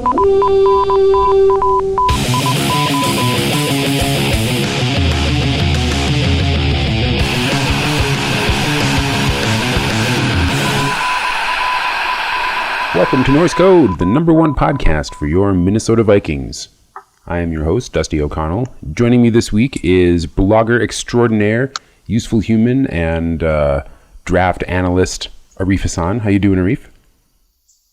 Welcome to Norse Code, the #1 podcast for your Minnesota Vikings. I am your host, Dusty O'Connell. Joining me this week is blogger extraordinaire, useful human, and draft analyst Arif Hassan. How you doing, Arif?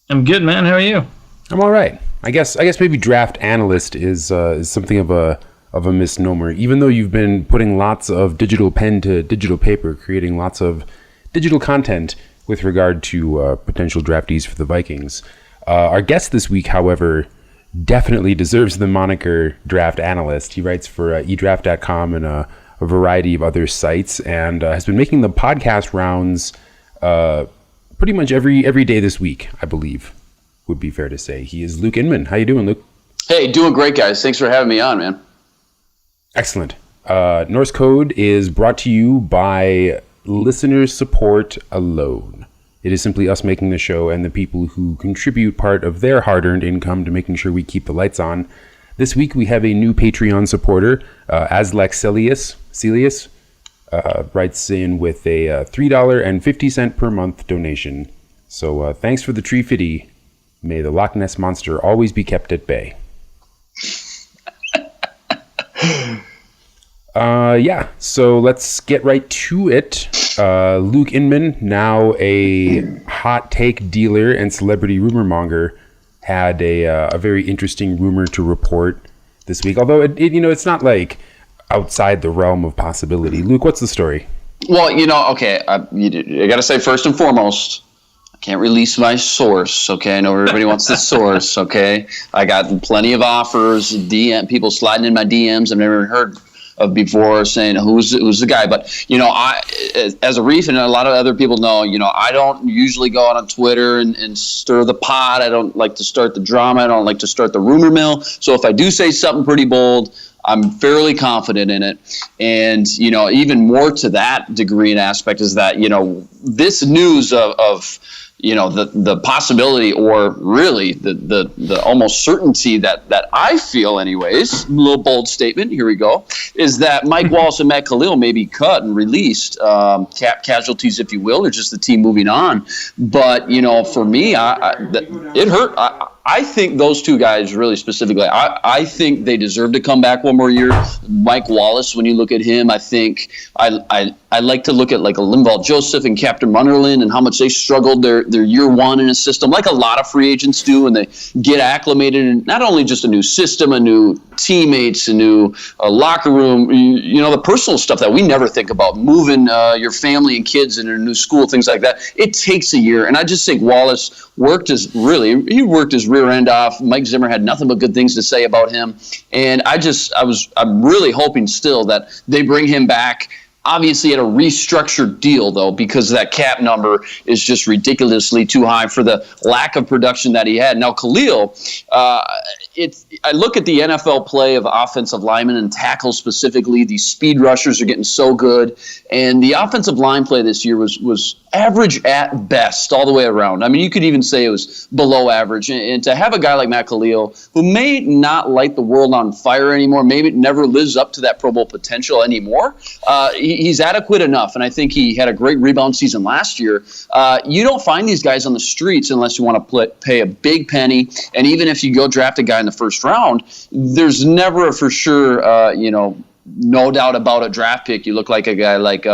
I'm good, man. How are you? I'm all right. I guess maybe draft analyst is something of a misnomer. Even though you've been putting lots of digital pen to digital paper, creating lots of digital content with regard to potential draftees for the Vikings. Our guest this week, however, definitely deserves the moniker draft analyst. He writes for eDraft.com and a variety of other sites, and has been making the podcast rounds pretty much every day this week, I believe, would be fair to say. He is Luke Inman. How you doing, Luke? Hey, doing great, guys. Thanks for having me on, man. Excellent. Norse Code is brought to you by listener support alone. It is simply us making the show and the people who contribute part of their hard-earned income to making sure we keep the lights on. This week we have a new Patreon supporter, Aslex Celius, writes in with a $3.50 per month donation. So thanks for the tree fitty. May the Loch Ness Monster always be kept at bay. So let's get right to it. Luke Inman, now a hot take dealer and celebrity rumor monger, had a very interesting rumor to report this week. Although it's not like outside the realm of possibility. Luke, what's the story? Well, okay, I got to say first and foremost, I can't release my source. Okay, I know everybody wants the source. Okay, I got plenty of offers, people sliding in my DMs I've never heard of before, saying who's the guy. But I, as Arif and a lot of other people know, I don't usually go out on Twitter and stir the pot. I don't like to start the drama. I don't like to start the rumor mill. So if I do say something pretty bold, I'm fairly confident in it. And even more to that degree and aspect is that this news of the possibility, or really the almost certainty that I feel anyways, a little bold statement, here we go, is that Mike Wallace and Mack Khalil may be cut and released, cap casualties, if you will, or just the team moving on. But, for me, it hurt. I think those two guys really specifically, I think they deserve to come back one more year. Mike Wallace, when you look at him, I think I like to look at like a Linval Joseph and Captain Munnerlyn and how much they struggled their year one in a system, like a lot of free agents do, and they get acclimated in not only just a new system, a new teammates, a new locker room, the personal stuff that we never think about, moving your family and kids into a new school, things like that. It takes a year, and I just think Wallace worked his rear end off. Mike Zimmer had nothing but good things to say about him, and I'm really hoping still that they bring him back. Obviously at a restructured deal, though, because that cap number is just ridiculously too high for the lack of production that he had. Now, Khalil, I look at the NFL play of offensive linemen and tackles specifically. These speed rushers are getting so good, and the offensive line play this year was average at best all the way around. I mean, you could even say it was below average. And to have a guy like Mack Khalil, who may not light the world on fire anymore, maybe never lives up to that Pro Bowl potential anymore, he's adequate enough. And I think he had a great rebound season last year. You don't find these guys on the streets unless you want to pay a big penny. And even if you go draft a guy in the first round, there's never a for sure, no doubt about a draft pick. You look like a guy like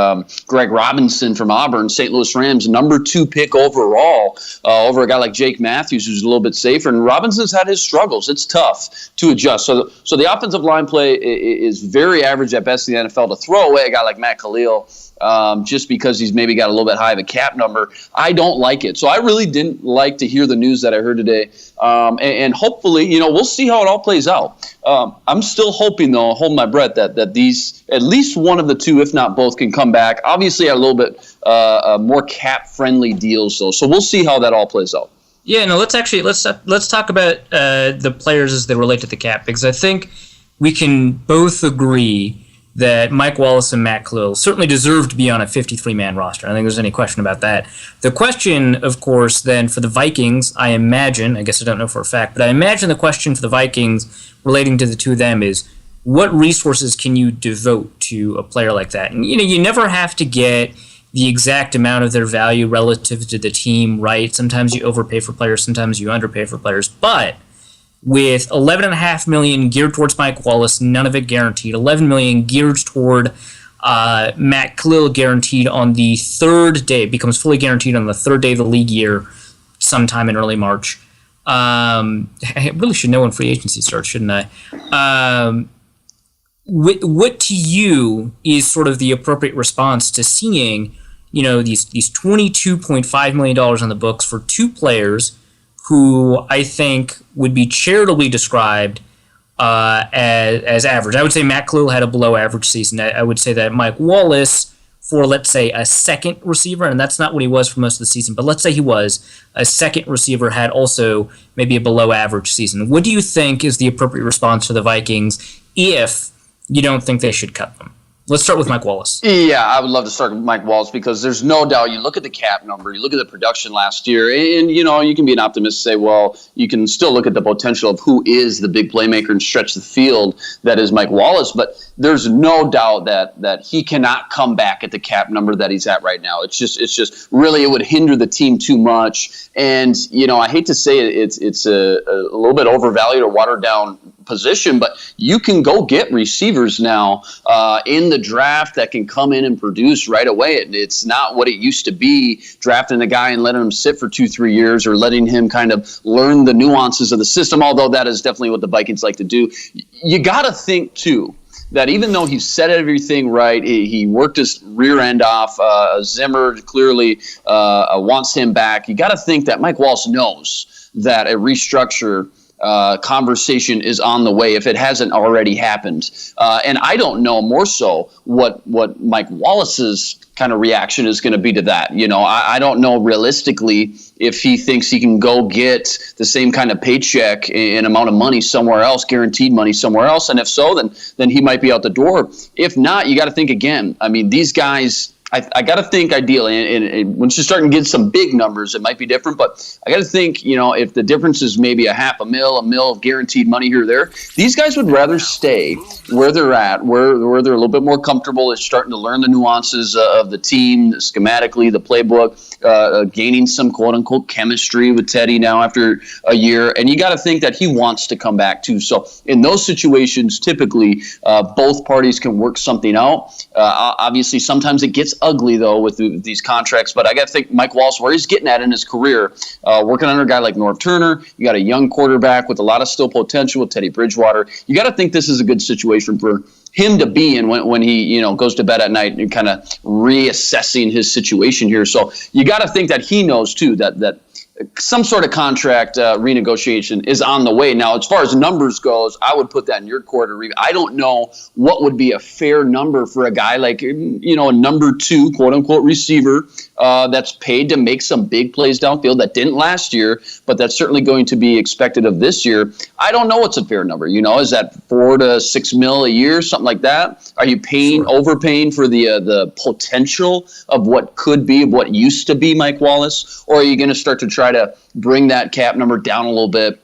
Greg Robinson from Auburn, St. Louis Rams, #2 pick overall, over a guy like Jake Matthews, who's a little bit safer. And Robinson's had his struggles. It's tough to adjust. So the offensive line play is very average at best in the NFL. To throw away a guy like Mack Khalil just because he's maybe got a little bit high of a cap number, I don't like it. So I really didn't like to hear the news that I heard today. And hopefully, we'll see how it all plays out. I'm still hoping, though, holding my breath, that these, at least one of the two, if not both, can come back. Obviously, a little bit more cap-friendly deals, though. So we'll see how that all plays out. Yeah, no, let's talk about the players as they relate to the cap, because I think we can both agree that Mike Wallace and Matt Khalil certainly deserve to be on a 53-man roster. I don't think there's any question about that. The question, of course, then for the Vikings, I imagine, I guess I don't know for a fact, but I imagine the question for the Vikings relating to the two of them is, what resources can you devote to a player like that? And, you never have to get the exact amount of their value relative to the team right. Sometimes you overpay for players, sometimes you underpay for players, but with $11.5 million geared towards Mike Wallace, none of it guaranteed. $11 million geared toward Matt Khalil, guaranteed on the third day. It becomes fully guaranteed on the third day of the league year, sometime in early March. I really should know when free agency starts, shouldn't I? What to you is sort of the appropriate response to seeing, these $22.5 million on the books for two players who I think would be charitably described as average? I would say Matt Kalil had a below average season. I would say that Mike Wallace, for let's say a second receiver, and that's not what he was for most of the season, but let's say he was a second receiver, had also maybe a below average season. What do you think is the appropriate response for the Vikings if you don't think they should cut them? Let's start with Mike Wallace. Yeah, I would love to start with Mike Wallace because there's no doubt you look at the cap number, you look at the production last year, and you can be an optimist and say, well, you can still look at the potential of who is the big playmaker and stretch the field that is Mike Wallace, but there's no doubt that he cannot come back at the cap number that he's at right now. It's just really, it would hinder the team too much. And, I hate to say it's a little bit overvalued or watered down position, but you can go get receivers now in the draft that can come in and produce right away. It's not what it used to be, drafting a guy and letting him sit for 2-3 years or letting him kind of learn the nuances of the system, although that is definitely what the Vikings like to do. You got to think, too, that even though he said everything right, he worked his rear end off, Zimmer clearly wants him back. You got to think that Mike Wallace knows that a restructure conversation is on the way if it hasn't already happened. And I don't know more so what Mike Wallace's kind of reaction is going to be to that. I don't know realistically if he thinks he can go get the same kind of paycheck and amount of money somewhere else, guaranteed money somewhere else. And if so, then he might be out the door. If not, you got to think again. I mean, these guys, I got to think ideally, and once you start to get some big numbers, it might be different. But I got to think, if the difference is maybe $500,000 of guaranteed money here or there, these guys would rather stay where they're at, where they're a little bit more comfortable. It's starting to learn the nuances of the team, schematically, the playbook, gaining some quote unquote chemistry with Teddy now after a year. And you got to think that he wants to come back too. So in those situations, typically both parties can work something out. Obviously, sometimes it gets ugly though with these contracts, but I got to think Mike Wallace, where he's getting at in his career, working under a guy like Norv Turner, you got a young quarterback with a lot of still potential with Teddy Bridgewater. You got to think this is a good situation for him to be in when he goes to bed at night and kind of reassessing his situation here. So you got to think that he knows too that some sort of contract renegotiation is on the way. Now, as far as numbers goes, I would put that in your quarter. I don't know what would be a fair number for a guy like, a number 2, quote unquote, receiver that's paid to make some big plays downfield that didn't last year, but that's certainly going to be expected of this year. I don't know what's a fair number. Is that $4 to $6 million a year, something like that? Are you overpaying for the potential of what could be, of what used to be Mike Wallace? Or are you going to start to try to bring that cap number down a little bit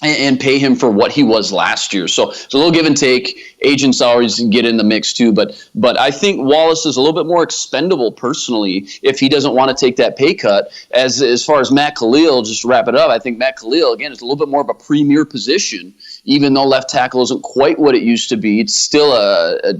and pay him for what he was last year? So it's a little give and take. Agent salaries get in the mix too, but I think Wallace is a little bit more expendable personally if he doesn't want to take that pay cut. As far as Matt Khalil, just to wrap it up, I think Matt Khalil, again, is a little bit more of a premier position, even though left tackle isn't quite what it used to be. It's still a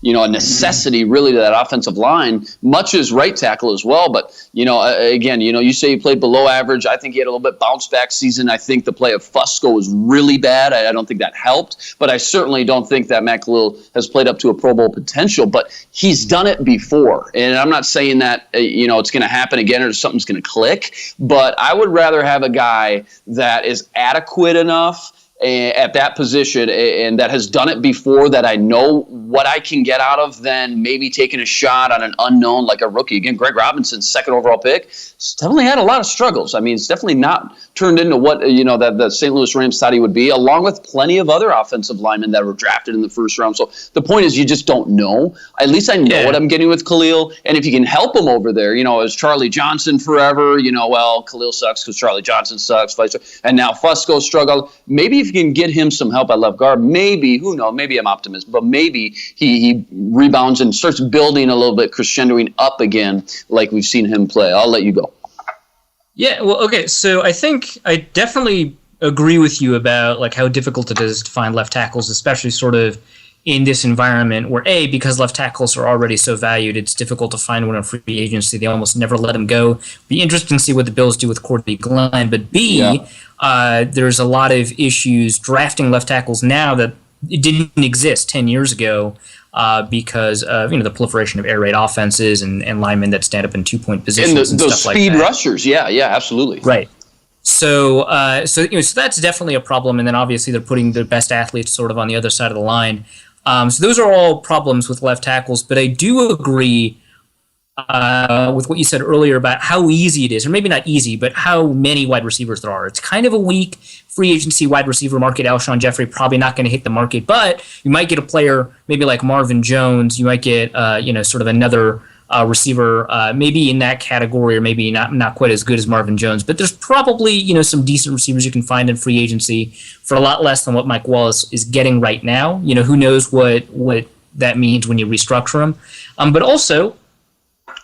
necessity really to that offensive line, much as right tackle as well. But, again, you say he played below average. I think he had a little bit bounce back season. I think the play of Fusco was really bad. I don't think that helped, but I certainly don't think that Matt Khalil has played up to a Pro Bowl potential, but he's done it before. And I'm not saying that, it's going to happen again or something's going to click, but I would rather have a guy that is adequate enough at that position and that has done it before, that I know what I can get out of, than maybe taking a shot on an unknown like a rookie. Again, Greg Robinson's second overall pick, it's definitely had a lot of struggles. I mean, it's definitely not turned into what that the St. Louis Rams thought he would be, along with plenty of other offensive linemen that were drafted in the first round. So the point is, you just don't know. At least I know what I'm getting with Khalil, and if you can help him over there, as Charlie Johnson forever, Khalil sucks because Charlie Johnson sucks, and now Fusco struggled. Maybe if you can get him some help at left guard, maybe, who knows, maybe I'm optimistic, but maybe he rebounds and starts building a little bit, crescendoing up again like we've seen him play. I'll let you go. Yeah, well, okay, so I think I definitely agree with you about like how difficult it is to find left tackles, especially sort of in this environment where, A, because left tackles are already so valued, it's difficult to find one in free agency. They almost never let them go. Be interesting to see what the Bills do with Cordy Glenn. But B, there's a lot of issues drafting left tackles now that it didn't exist 10 years ago because of the proliferation of air raid offenses and linemen that stand up in 2-point positions and those stuff like that. Speed rushers, yeah, absolutely. Right. So that's definitely a problem. And then obviously they're putting the best athletes sort of on the other side of the line. So those are all problems with left tackles. But I do agree with what you said earlier about how easy it is, or maybe not easy, but how many wide receivers there are. It's kind of a weak free agency wide receiver market. Alshon Jeffrey probably not going to hit the market, but you might get a player maybe like Marvin Jones. You might get sort of another receiver maybe in that category, or maybe not quite as good as Marvin Jones. But there's probably some decent receivers you can find in free agency for a lot less than what Mike Wallace is getting right now. Who knows what that means when you restructure him. But also,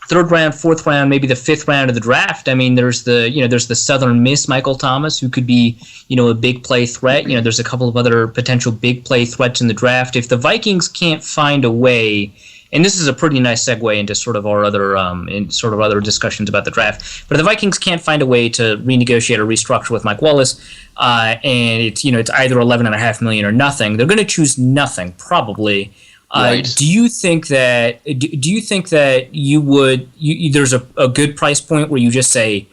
third round, fourth round, maybe the fifth round of the draft. I mean, there's the Southern Miss Michael Thomas, who could be a big play threat. There's a couple of other potential big play threats in the draft. If the Vikings can't find a way, and this is a pretty nice segue into sort of our other discussions about the draft. But if the Vikings can't find a way to renegotiate or restructure with Mike Wallace, and it's either $11.5 million or nothing, they're going to choose nothing probably. Right. Do you think that you would? There's a good price point where you just say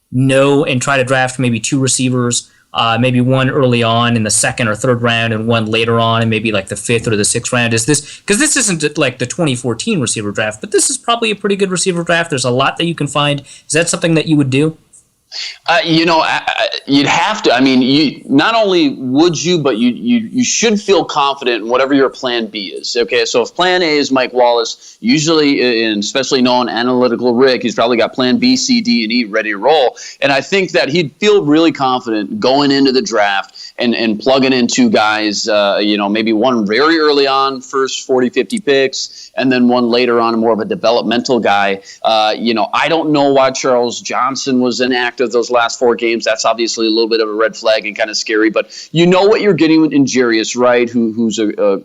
no and try to draft maybe two receivers, maybe one early on in the second or third round, and one later on in maybe like the fifth or the sixth round? Is this because this isn't like the 2014 receiver draft, but this is probably a pretty good receiver draft. There's a lot that you can find. Is that something that you would do? You'd have to. I mean, not only would you, but you should feel confident in whatever your plan B is. Okay, so if plan A is Mike Wallace, usually, and especially knowing analytical Rick, he's probably got plan B, C, D, and E ready to roll. And I think that he'd feel really confident going into the draft and plugging in two guys, maybe one very early on, first 40, 50 picks, and then one later on, more of a developmental guy. I don't know why Charles Johnson was inactive those last 4 games. That's obviously a little bit of a red flag and kind of scary, but you know what you're getting in Jarius Wright, who's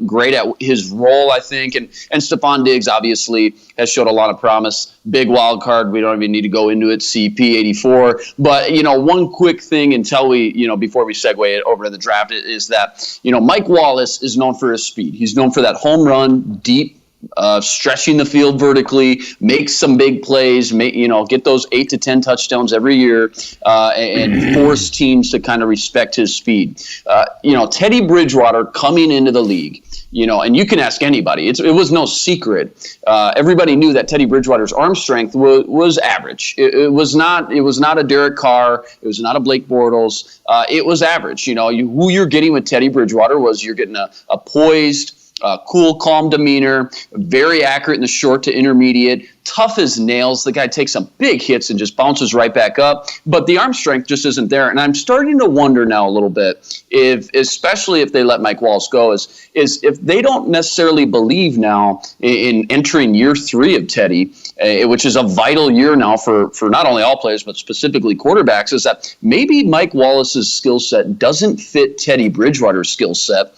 great at his role, I think, and Stephon Diggs obviously has showed a lot of promise. Big wild card. We don't even need to go into it. CP 84. But one quick thing until we before we segue it over to the draft is that Mike Wallace is known for his speed. He's known for that home run, deep, stretching the field vertically, make some big plays, get those 8 to 10 touchdowns every year, and force teams to kind of respect his speed. Teddy Bridgewater coming into the league, and you can ask anybody. It was no secret. Everybody knew that Teddy Bridgewater's arm strength was average. It was not a Derek Carr. It was not a Blake Bortles. It was average. Who you're getting with Teddy Bridgewater was you're getting a poised, cool, calm demeanor, very accurate in the short to intermediate, tough as nails. The guy takes some big hits and just bounces right back up, but the arm strength just isn't there. And I'm starting to wonder now a little bit, especially if they let Mike Wallace go, is if they don't necessarily believe now in entering year 3 of Teddy, which is a vital year now for not only all players, but specifically quarterbacks, is that maybe Mike Wallace's skill set doesn't fit Teddy Bridgewater's skill set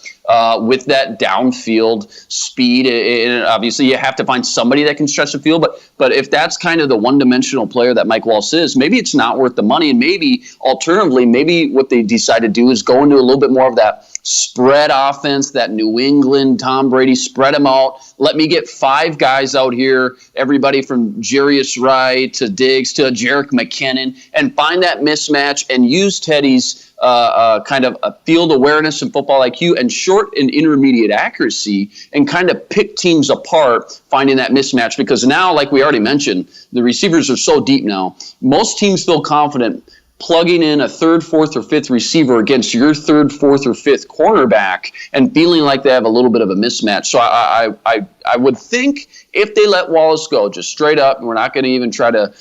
with that downfield speed. And obviously, you have to find somebody that can stretch the field. But if that's kind of the one-dimensional player that Mike Wallace is, maybe it's not worth the money. And maybe, alternatively, maybe what they decide to do is go into a little bit more of that spread offense, that New England, Tom Brady, spread them out. Let me get 5 guys out here, everybody from Jarius Wright to Diggs to Jerick McKinnon, and find that mismatch and use Teddy's kind of a field awareness and football IQ and short and intermediate accuracy, and kind of pick teams apart, finding that mismatch. Because now, like we already mentioned, the receivers are so deep now. Most teams feel confident plugging in a third, fourth, or fifth receiver against your third, fourth, or fifth cornerback and feeling like they have a little bit of a mismatch. So I would think if they let Wallace go, just straight up, we're not going to even try to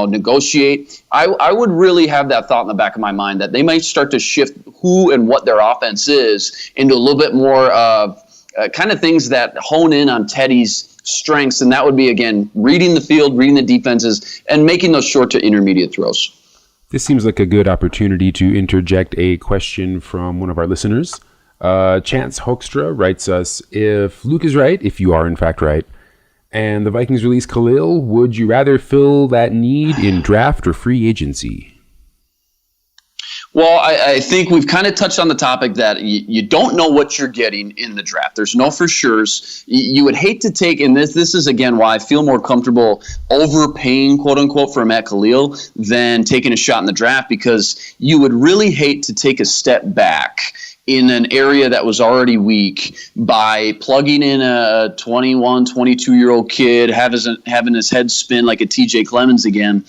negotiate. I would really have that thought in the back of my mind that they might start to shift who and what their offense is into a little bit more kind of things that hone in on Teddy's strengths, and that would be, again, reading the field, reading the defenses, and making those short to intermediate throws. This seems like a good opportunity to interject a question from one of our listeners. Chance Hoekstra writes us, if Luke is right, if you are in fact right, and the Vikings release Khalil, would you rather fill that need in draft or free agency? Well, I think we've kind of touched on the topic that you don't know what you're getting in the draft. There's no for sure's. You would hate to take, and this is, again, why I feel more comfortable overpaying, quote unquote, for Matt Khalil than taking a shot in the draft, because you would really hate to take a step back in an area that was already weak by plugging in a 21, 22-year-old kid, having his head spin like a TJ Clemens again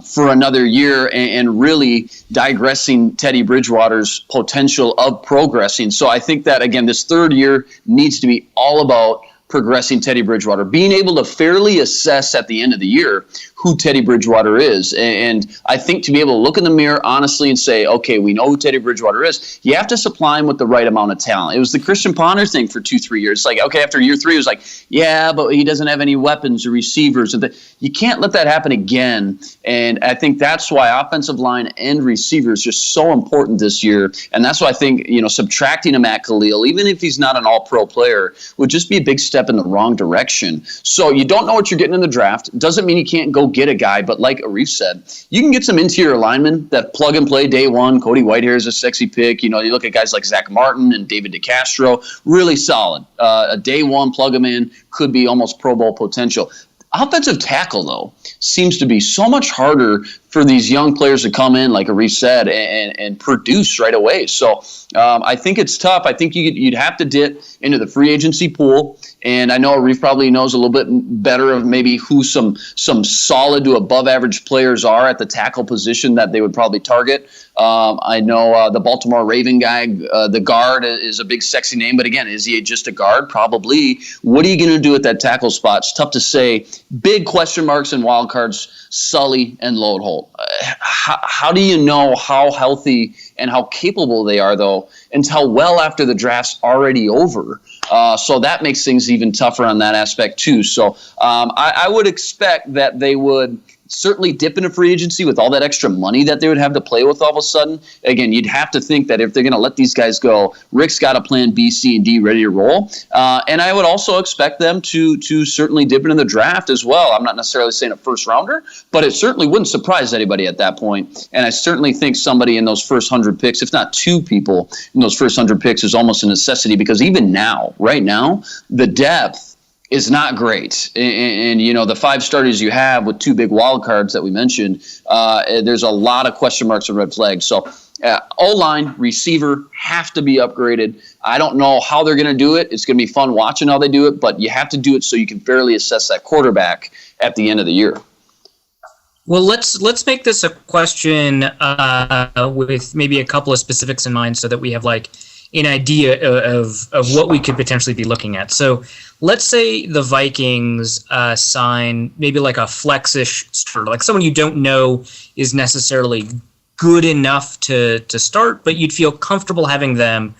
for another year, and really digressing Teddy Bridgewater's potential of progressing. So I think that, again, this third year needs to be all about progressing Teddy Bridgewater, being able to fairly assess at the end of the year who Teddy Bridgewater is. And I think to be able to look in the mirror honestly and say, okay, we know who Teddy Bridgewater is, you have to supply him with the right amount of talent. It was the Christian Ponder thing for 2-3 years. Like, okay, after year 3, it was like, yeah, but he doesn't have any weapons or receivers. You can't let that happen again. And I think that's why offensive line and receivers are just so important this year. And that's why I think, subtracting a Matt Kalil, even if he's not an all-pro player, would just be a big step in the wrong direction. So you don't know what you're getting in the draft. Doesn't mean you can't go get a guy, but like Arif said, you can get some interior linemen that plug and play day one. Cody Whitehair is a sexy pick. You look at guys like Zach Martin and David DeCastro, really solid. A day one, plug them in, could be almost Pro Bowl potential. Offensive tackle, though, seems to be so much harder for these young players to come in, like Arif said, and produce right away. So I think it's tough. I think you'd have to dip into the free agency pool. And I know Arif probably knows a little bit better of maybe who some solid to above average players are at the tackle position that they would probably target. I know the Baltimore Raven guy, the guard, is a big sexy name. But again, is he just a guard? Probably. What are you going to do at that tackle spot? It's tough to say. Big question marks and wild cards, Sully and Load Holt. How do you know how healthy and how capable they are, though, until well after the draft's already over? So that makes things even tougher on that aspect, too. So I would expect that they would certainly dip into free agency with all that extra money that they would have to play with all of a sudden. Again, you'd have to think that if they're going to let these guys go, Rick's got a plan B, C, and D ready to roll. And I would also expect them to certainly dip into the draft as well. I'm not necessarily saying a first rounder, but it certainly wouldn't surprise anybody at that point. And I certainly think somebody in those first 100 picks, if not two people in those first 100 picks, is almost a necessity, because even now, right now, the depth is not great. And the 5 starters you have with 2 big wild cards that we mentioned, there's a lot of question marks and red flags. So O-line, receiver have to be upgraded. I don't know how they're going to do it. It's going to be fun watching how they do it, but you have to do it so you can fairly assess that quarterback at the end of the year. Well, let's make this a question with maybe a couple of specifics in mind, so that we have an idea of what we could potentially be looking at. So let's say the Vikings sign maybe like a flex-ish starter, like someone you don't know is necessarily good enough to start, but you'd feel comfortable having them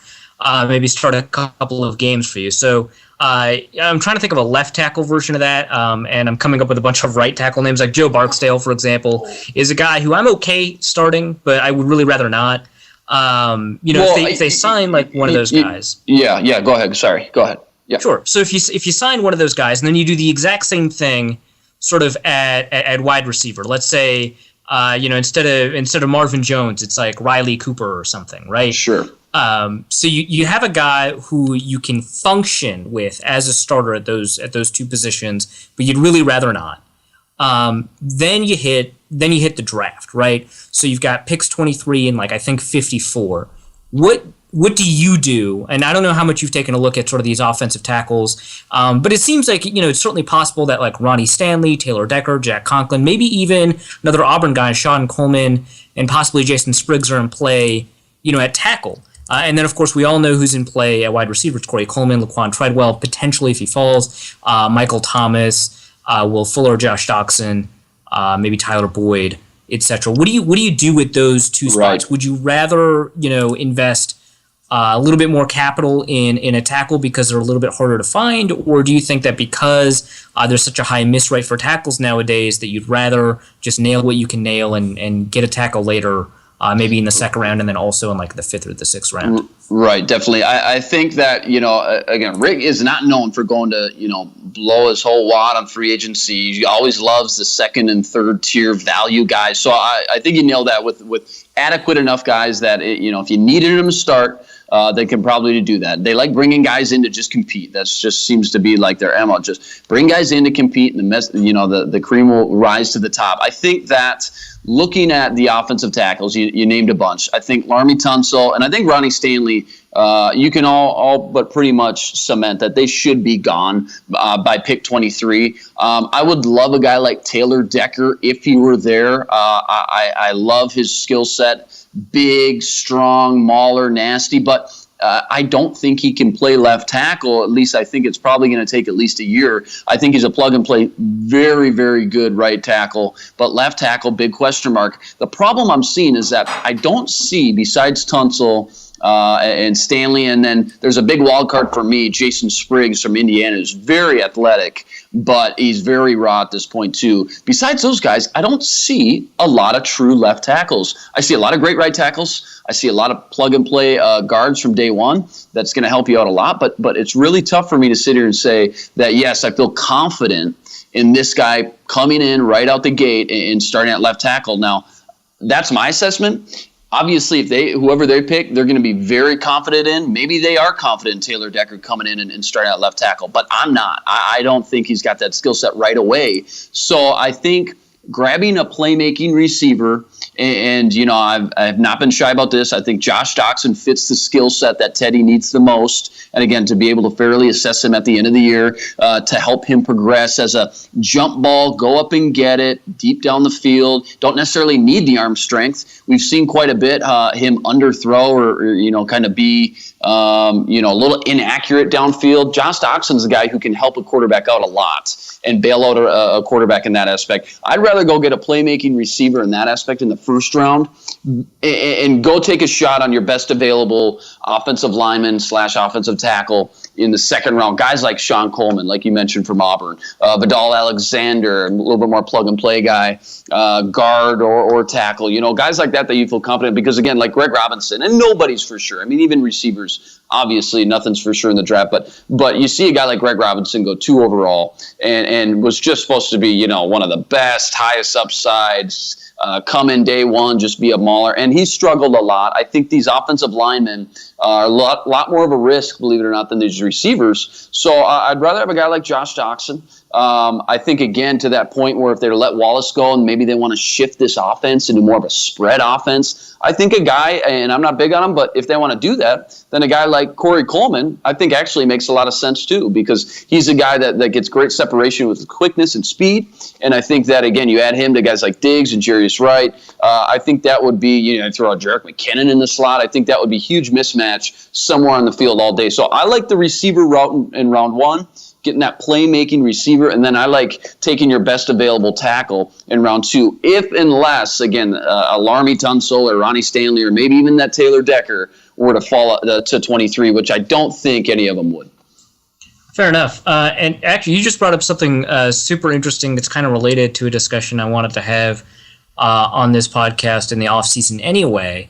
maybe start a couple of games for you. So I'm trying to think of a left tackle version of that, and I'm coming up with a bunch of right tackle names. Like Joe Barksdale, for example, is a guy who I'm okay starting, but I would really rather not. If they sign like one of those guys. Yeah. Go ahead. Sorry. Go ahead. Yeah. Sure. So if you sign one of those guys, and then you do the exact same thing, sort of at wide receiver. Let's say, instead of Marvin Jones, it's like Riley Cooper or something, right? Sure. So you have a guy who you can function with as a starter at those 2 positions, but you'd really rather not. Then you hit then you hit the draft, right? So you've got picks 23 and I think 54. What do you do? And I don't know how much you've taken a look at sort of these offensive tackles, but it seems like, it's certainly possible that Ronnie Stanley, Taylor Decker, Jack Conklin, maybe even another Auburn guy, Sean Coleman, and possibly Jason Spriggs are in play, at tackle. And then, of course, we all know who's in play at wide receiver. It's Corey Coleman, Laquan Treadwell, potentially if he falls, Michael Thomas, Will Fuller, Josh Doxson, maybe Tyler Boyd, etc. What do you do with those two spots? Right. Would you rather, invest a little bit more capital in a tackle because they're a little bit harder to find, or do you think that because there's such a high miss rate for tackles nowadays that you'd rather just nail what you can nail and get a tackle later, maybe in the second round and then also in the fifth or the sixth round? Right, definitely. I think that, again, Rick is not known for going to, blow his whole wad on free agency. He always loves the second and third tier value guys. So I think you nailed that with adequate enough guys that, if you needed them to start, they can probably do that. They like bringing guys in to just compete. That just seems to be their MO. Just bring guys in to compete, and the cream will rise to the top. I think that looking at the offensive tackles, you named a bunch. I think Laremy Tunsil and I think Ronnie Stanley, you can all but pretty much cement that they should be gone by pick 23. I would love a guy like Taylor Decker if he were there. I love his skill set. Big, strong, mauler, nasty, but I don't think he can play left tackle. At least I think it's probably going to take at least a year. I think he's a plug-and-play, very, very good right tackle, but left tackle, big question mark. The problem I'm seeing is that I don't see, besides Tunsil and Stanley, and then there's a big wild card for me, Jason Spriggs from Indiana, is very athletic, but he's very raw at this point too. Besides those guys, I don't see a lot of true left tackles. I see a lot of great right tackles. I see a lot of plug-and-play guards from day one. That's going to help you out a lot, but it's really tough for me to sit here and say that, yes, I feel confident in this guy coming in right out the gate and starting at left tackle. Now, that's my assessment. Obviously, whoever they pick, they're going to be very confident in. Maybe they are confident in Taylor Decker coming in and starting at left tackle, but I'm not. I don't think he's got that skill set right away. So I think grabbing a playmaking receiver, and I've not been shy about this. I think Josh Doxson fits the skill set that Teddy needs the most. And again, to be able to fairly assess him at the end of the year, to help him progress as a jump ball, go up and get it, deep down the field. Don't necessarily need the arm strength. We've seen quite a bit him underthrow or kind of be a little inaccurate downfield. Josh Doxson's a guy who can help a quarterback out a lot and bail out a quarterback in that aspect. I'd rather go get a playmaking receiver in that aspect in the first round and go take a shot on your best available offensive lineman / offensive tackle in the second round. Guys like Sean Coleman, like you mentioned from Auburn, Vidal Alexander, a little bit more plug and play guy, guard or tackle, guys like that you feel confident because, again, like Greg Robinson, and nobody's for sure. I mean, even receivers, obviously nothing's for sure in the draft, but you see a guy like Greg Robinson go 2 overall and was just supposed to be, one of the best, highest upsides, come in day one, just be a mauler, and he struggled a lot. I think these offensive linemen are a lot more of a risk, believe it or not, than these receivers. So I'd rather have a guy like Josh Doxson. I think, again, to that point where if they let Wallace go and maybe they want to shift this offense into more of a spread offense, I think a guy, and I'm not big on him, but if they want to do that, then a guy like Corey Coleman, I think actually makes a lot of sense too, because he's a guy that gets great separation with quickness and speed. And I think that, again, you add him to guys like Diggs and Jarius Wright. I think that would be, throw out Jerick McKinnon in the slot. I think that would be a huge mismatch somewhere on the field all day. So I like the receiver route in round 1. Getting that playmaking receiver, and then I like taking your best available tackle in round 2, if unless, again, a Laremy Tunsil or Ronnie Stanley or maybe even that Taylor Decker were to fall to 23, which I don't think any of them would. Fair enough. And actually, you just brought up something super interesting that's kind of related to a discussion I wanted to have on this podcast in the offseason anyway.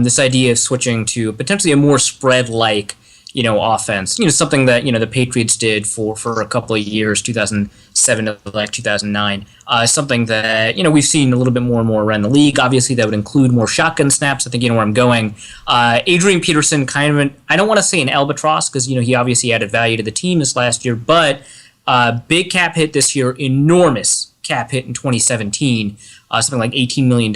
This idea of switching to potentially a more spread-like offense, something that, the Patriots did for a couple of years, 2007 to 2009, something that, we've seen a little bit more and more around the league. Obviously, that would include more shotgun snaps. I think you know where I'm going. Adrian Peterson, kind of I don't want to say an albatross because, he obviously added value to the team this last year, but big cap hit this year, enormous cap hit in 2017, something like $18 million,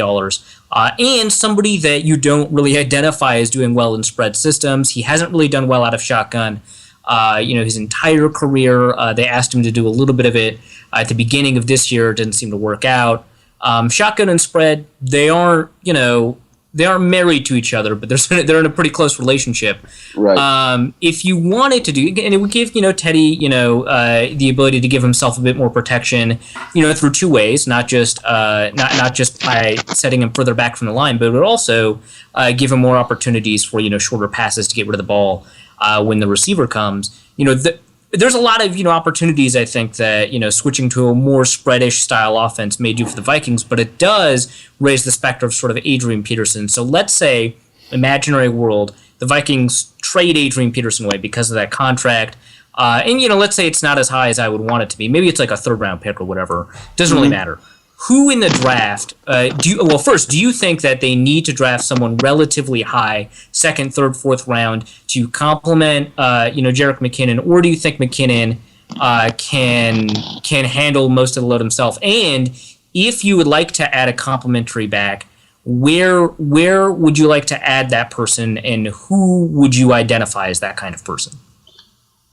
and somebody that you don't really identify as doing well in spread systems. He hasn't really done well out of shotgun. His entire career, they asked him to do a little bit of it at the beginning of this year. It didn't seem to work out. Shotgun and spread, they aren't married to each other, but they're in a pretty close relationship. Right. If you wanted to do, and it would give Teddy the ability to give himself a bit more protection, through two ways, not just by setting him further back from the line, but it would also give him more opportunities for shorter passes to get rid of the ball when the receiver comes. There's a lot of opportunities, I think, that switching to a more spreadish style offense may do for the Vikings, but it does raise the specter of sort of Adrian Peterson. So let's say, imaginary world, the Vikings trade Adrian Peterson away because of that contract, and let's say it's not as high as I would want it to be. Maybe it's like a third-round pick or whatever. Doesn't really matter. Who in the draft do you think that they need to draft someone relatively high, second, third, fourth round, to complement Jerick McKinnon, or do you think McKinnon can handle most of the load himself? And if you would like to add a complementary back, where would you like to add that person, and who would you identify as that kind of person?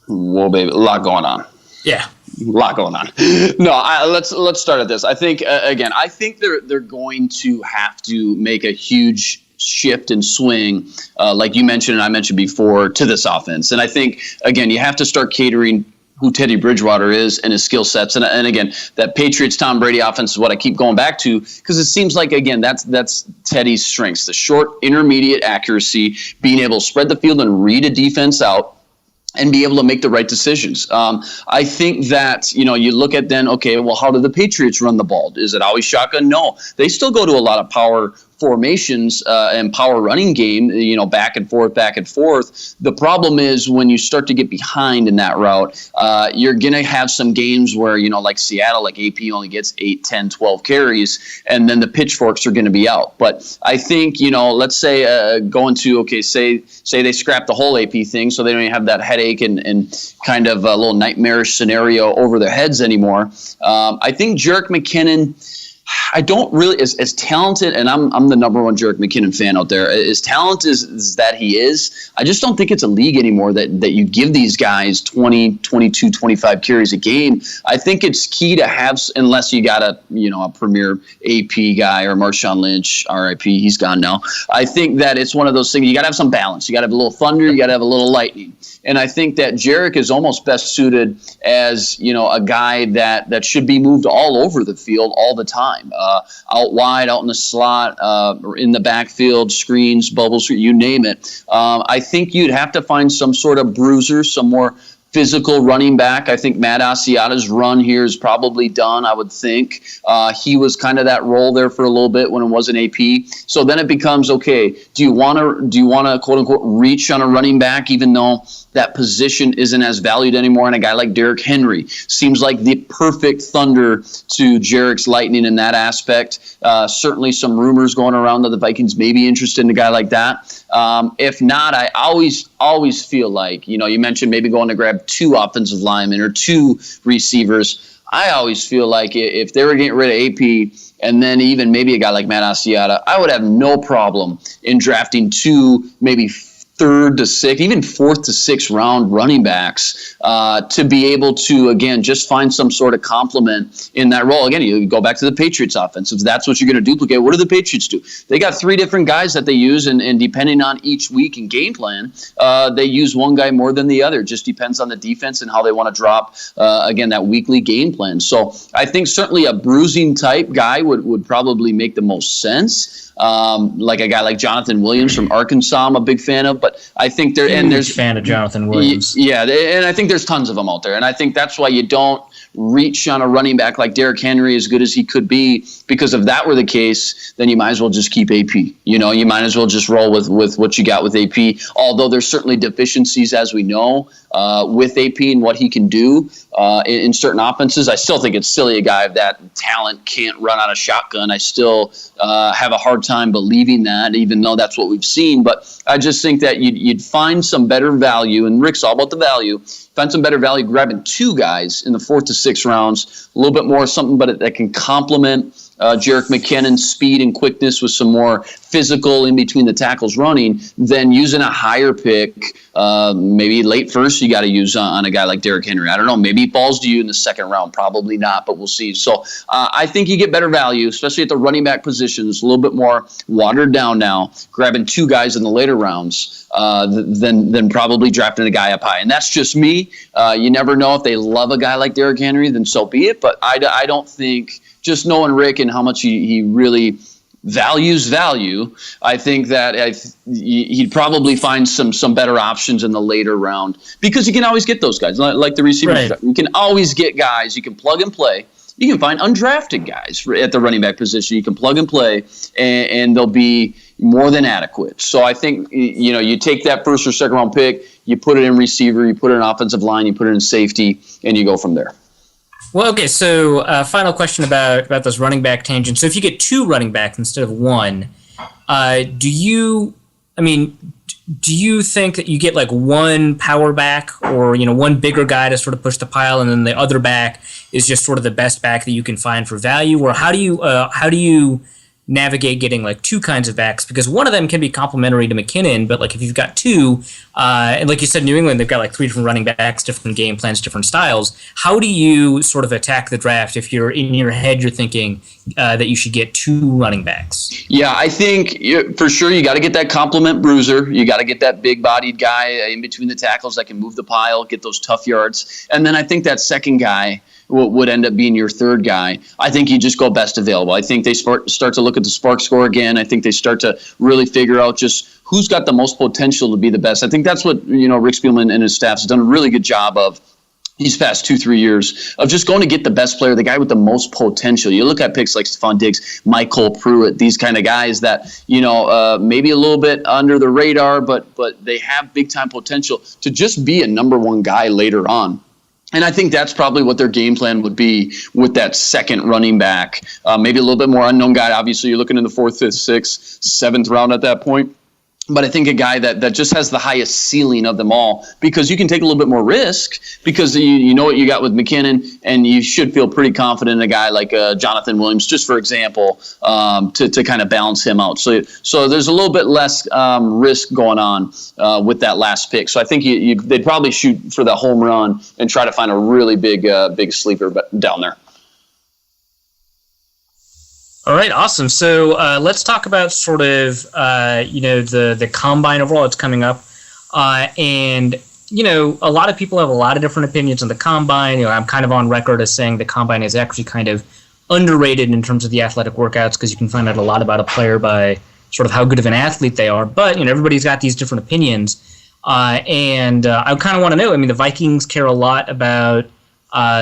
Well, baby, a lot going on. Yeah. A lot going on. No, let's start at this. I think I think they're going to have to make a huge shift and swing, like you mentioned and I mentioned before, to this offense. And I think again, you have to start catering who Teddy Bridgewater is and his skill sets. And again, that Patriots Tom Brady offense is what I keep going back to, because it seems like, again, that's Teddy's strengths: the short, intermediate accuracy, being able to spread the field and read a defense out, and be able to make the right decisions. I think that, you look at then, okay, well, how do the Patriots run the ball? Is it always shotgun? No. They still go to a lot of power formations and power running game, back and forth. The problem is when you start to get behind in that route, you're going to have some games where, like Seattle, like AP only gets 8, 10, 12 carries, and then the pitchforks are going to be out. But I think, let's say going to, say they scrap the whole AP thing so they don't even have that headache and kind of a little nightmarish scenario over their heads anymore. I think Jerick McKinnon, I don't really, as talented, and I'm the number one Jerick McKinnon fan out there, as talented as that he is, I just don't think it's a league anymore that you give these guys 20, 22, 25 carries a game. I think it's key to have, unless you got a premier AP guy or Marshawn Lynch, RIP, he's gone now. I think that it's one of those things, you got to have some balance. You got to have a little thunder, you got to have a little lightning. And I think that Jerick is almost best suited as, a guy that should be moved all over the field all the time. Out wide, out in the slot, or in the backfield, screens, bubbles, you name it. I think you'd have to find some sort of bruiser, some more physical running back. I think Matt Asiata's run here is probably done, I would think. He was kind of that role there for a little bit when it wasn't AP. So then it becomes, okay, do you want to quote unquote reach on a running back, even though that position isn't as valued anymore? And a guy like Derrick Henry seems like the perfect thunder to Jerick's lightning in that aspect. Certainly some rumors going around that the Vikings may be interested in a guy like that. If not, I always feel like, you mentioned maybe going to grab 2 offensive linemen or 2 receivers. I always feel like if they were getting rid of AP and then even maybe a guy like Matt Asiata, I would have no problem in drafting 2, maybe 3rd to 6th, even 4th to 6th round running backs to be able to, again, just find some sort of complement in that role. Again, you go back to the Patriots offense. If that's what you're going to duplicate, what do the Patriots do? They got 3 different guys that they use, and depending on each week and game plan, they use one guy more than the other. It just depends on the defense and how they want to drop, again, that weekly game plan. So I think certainly a bruising type guy would probably make the most sense. Like a guy like Jonathan Williams from Arkansas, I'm a big fan of. But I think there's a fan of Jonathan Williams. Yeah, and I think there's tons of them out there. And I think that's why you don't reach on a running back like Derrick Henry, as good as he could be, because if that were the case, then you might as well just keep AP. You might as well just roll with what you got with AP. Although there's certainly deficiencies, as we know, with AP and what he can do in certain offenses. I still think it's silly a guy of that talent can't run on a shotgun. I still have a hard time believing that, even though that's what we've seen. But I just think that you'd find some better value, and Rick's all about the value. find some better value grabbing 2 guys in the 4th to 6th rounds, a little bit more something, but that can complement Jerick McKinnon's speed and quickness with some more physical in between the tackles running, then using a higher pick, maybe late first, you got to use on a guy like Derrick Henry. I don't know. Maybe he falls to you in the 2nd round. Probably not, but we'll see. So I think you get better value, especially at the running back position. It's a little bit more watered down now, grabbing 2 guys in the later rounds than probably drafting a guy up high. And that's just me. You never know. If they love a guy like Derrick Henry, then so be it. But I don't think, just knowing Rick and how much he really values value, I think that he'd probably find some better options in the later round, because you can always get those guys, like the receivers. Right. You can always get guys. You can plug and play. You can find undrafted guys at the running back position. You can plug and play, and they'll be more than adequate. So I think, you take that 1st or 2nd round pick, you put it in receiver, you put it in offensive line, you put it in safety, and you go from there. Well, okay, so final question about those running back tangents. So if you get 2 running backs instead of 1, do you think that you get like 1 power back, or 1 bigger guy to sort of push the pile, and then the other back is just sort of the best back that you can find for value? Or how do you navigate getting like 2 kinds of backs? Because one of them can be complementary to McKinnon, but like if you've got 2, and like you said, New England, they've got like 3 different running backs, different game plans, different styles. How do you sort of attack the draft if you're in your head, you're thinking that you should get 2 running backs? Yeah, I think for sure you got to get that complement bruiser. You got to get that big-bodied guy in between the tackles that can move the pile, get those tough yards. And then I think that second guy would end up being your 3rd guy. I think you just go best available. I think they start to look at the SPARQ score again. I think they start to really figure out just who's got the most potential to be the best. I think that's what Rick Spielman and his staff has done a really good job of these past 2-3 years, of just going to get the best player, the guy with the most potential. You look at picks like Stephon Diggs, Michael Pruitt, these kind of guys that maybe a little bit under the radar, but they have big time potential to just be a number 1 guy later on. And I think that's probably what their game plan would be with that second running back. Maybe a little bit more unknown guy. Obviously, you're looking in the 4th, 5th, 6th, 7th round at that point. But I think a guy that just has the highest ceiling of them all, because you can take a little bit more risk, because you know what you got with McKinnon, and you should feel pretty confident in a guy like Jonathan Williams, just for example, to kind of balance him out. So there's a little bit less risk going on with that last pick. So I think they'd probably shoot for the home run and try to find a really big sleeper down there. All right, awesome. So let's talk about sort of, the combine overall. It's coming up. And a lot of people have a lot of different opinions on the combine. I'm kind of on record as saying the combine is actually kind of underrated in terms of the athletic workouts, because you can find out a lot about a player by sort of how good of an athlete they are. But, everybody's got these different opinions. And I kind of want to know, the Vikings care a lot about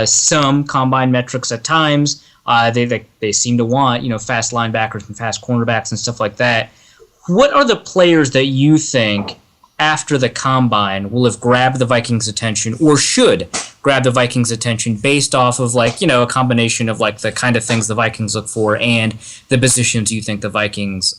some combine metrics at times. They seem to want, fast linebackers and fast cornerbacks and stuff like that. What are the players that you think after the combine will have grabbed the Vikings' attention, or should grab the Vikings' attention, based off of a combination of the kind of things the Vikings look for and the positions you think the Vikings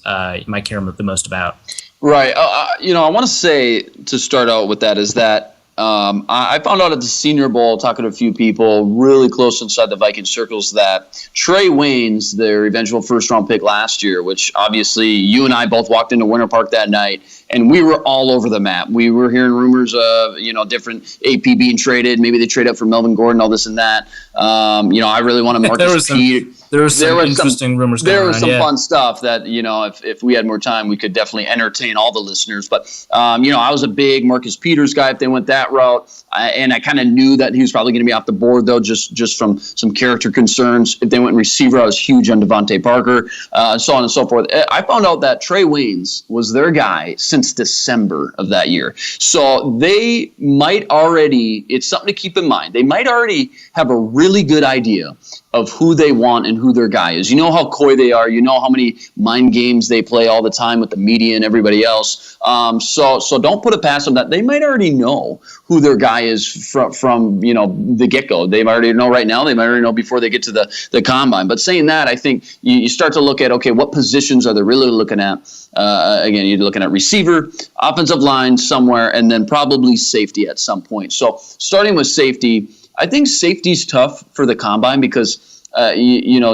might care the most about? Right. I want to say, to start out with that, is that I found out at the Senior Bowl, talking to a few people really close inside the Viking circles, that Trey Waynes, their eventual first-round pick last year, which obviously you and I both walked into Winter Park that night, and we were all over the map. We were hearing rumors of, different AP being traded. Maybe they trade up for Melvin Gordon, all this and that. I really want to Marcus Peters. There was some interesting rumors going on. There was some fun stuff that, if we had more time, we could definitely entertain all the listeners. But, I was a big Marcus Peters guy if they went that route. And I kind of knew that he was probably going to be off the board, though, just from some character concerns. If they went receiver, I was huge on Devontae Parker, so on and so forth. I found out that Trey Waynes was their guy since December of that year. So they might already, it's something to keep in mind, they might already have a really good idea of who they want and who their guy is. You know how coy they are. You know how many mind games they play all the time with the media and everybody else. So don't put it past them that they might already know who their guy is from the get-go. They might already know right now. They might already know before they get to the combine. But saying that, I think you start to look at, okay, what positions are they really looking at? Again, you're looking at receiver, offensive line somewhere, and then probably safety at some point. So starting with safety, I think safety's tough for the combine because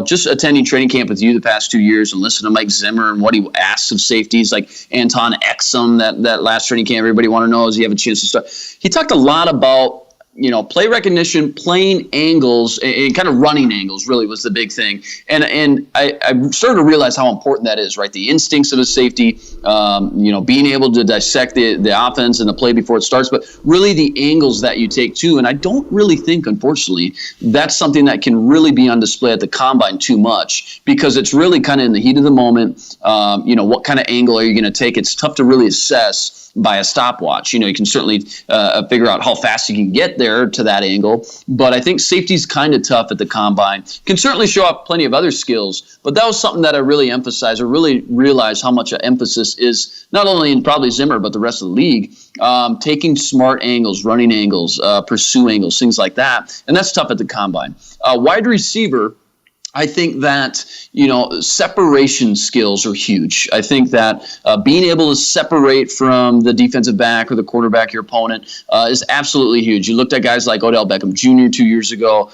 just attending training camp with you the past 2 years and listening to Mike Zimmer and what he asks of safeties, like Anton Exum, that last training camp, everybody want to know, does he have a chance to start? He talked a lot about, play recognition, playing angles, and kind of running angles really was the big thing. And I started to realize how important that is, right? The instincts of a safety, being able to dissect the offense and the play before it starts, but really the angles that you take too. And I don't really think, unfortunately, that's something that can really be on display at the combine too much, because it's really kind of in the heat of the moment. What kind of angle are you going to take? It's tough to really assess by a stopwatch. You can certainly figure out how fast you can get there to that angle, but I think safety's kind of tough at the combine. Can certainly show off plenty of other skills, but that was something that I really emphasized, or really realized how much emphasis is not only in probably Zimmer, but the rest of the league, taking smart angles, running angles, pursue angles, things like that, and that's tough at the combine. Wide receiver, I think that, separation skills are huge. I think that being able to separate from the defensive back or the quarterback, your opponent, is absolutely huge. You looked at guys like Odell Beckham Jr. 2 years ago,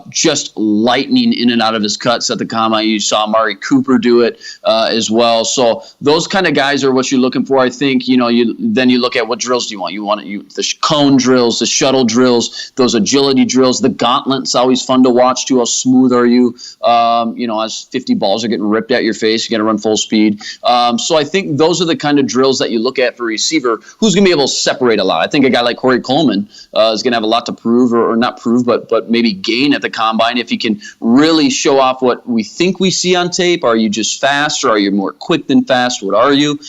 just lightning in and out of his cuts at the combine. You saw Amari Cooper do it as well. So those kind of guys are what you're looking for. I think, you look at what drills do you want. You want the cone drills, the shuttle drills, those agility drills. The gauntlet's always fun to watch too. How smooth are you? As 50 balls are getting ripped at your face, you got to run full speed. So I think those are the kind of drills that you look at for receiver, who's going to be able to separate a lot. I think a guy like Corey Coleman is going to have a lot to prove, or not prove, but maybe gain at the combine if he can really show off what we think we see on tape. Are you just fast, or are you more quick than fast? What are you?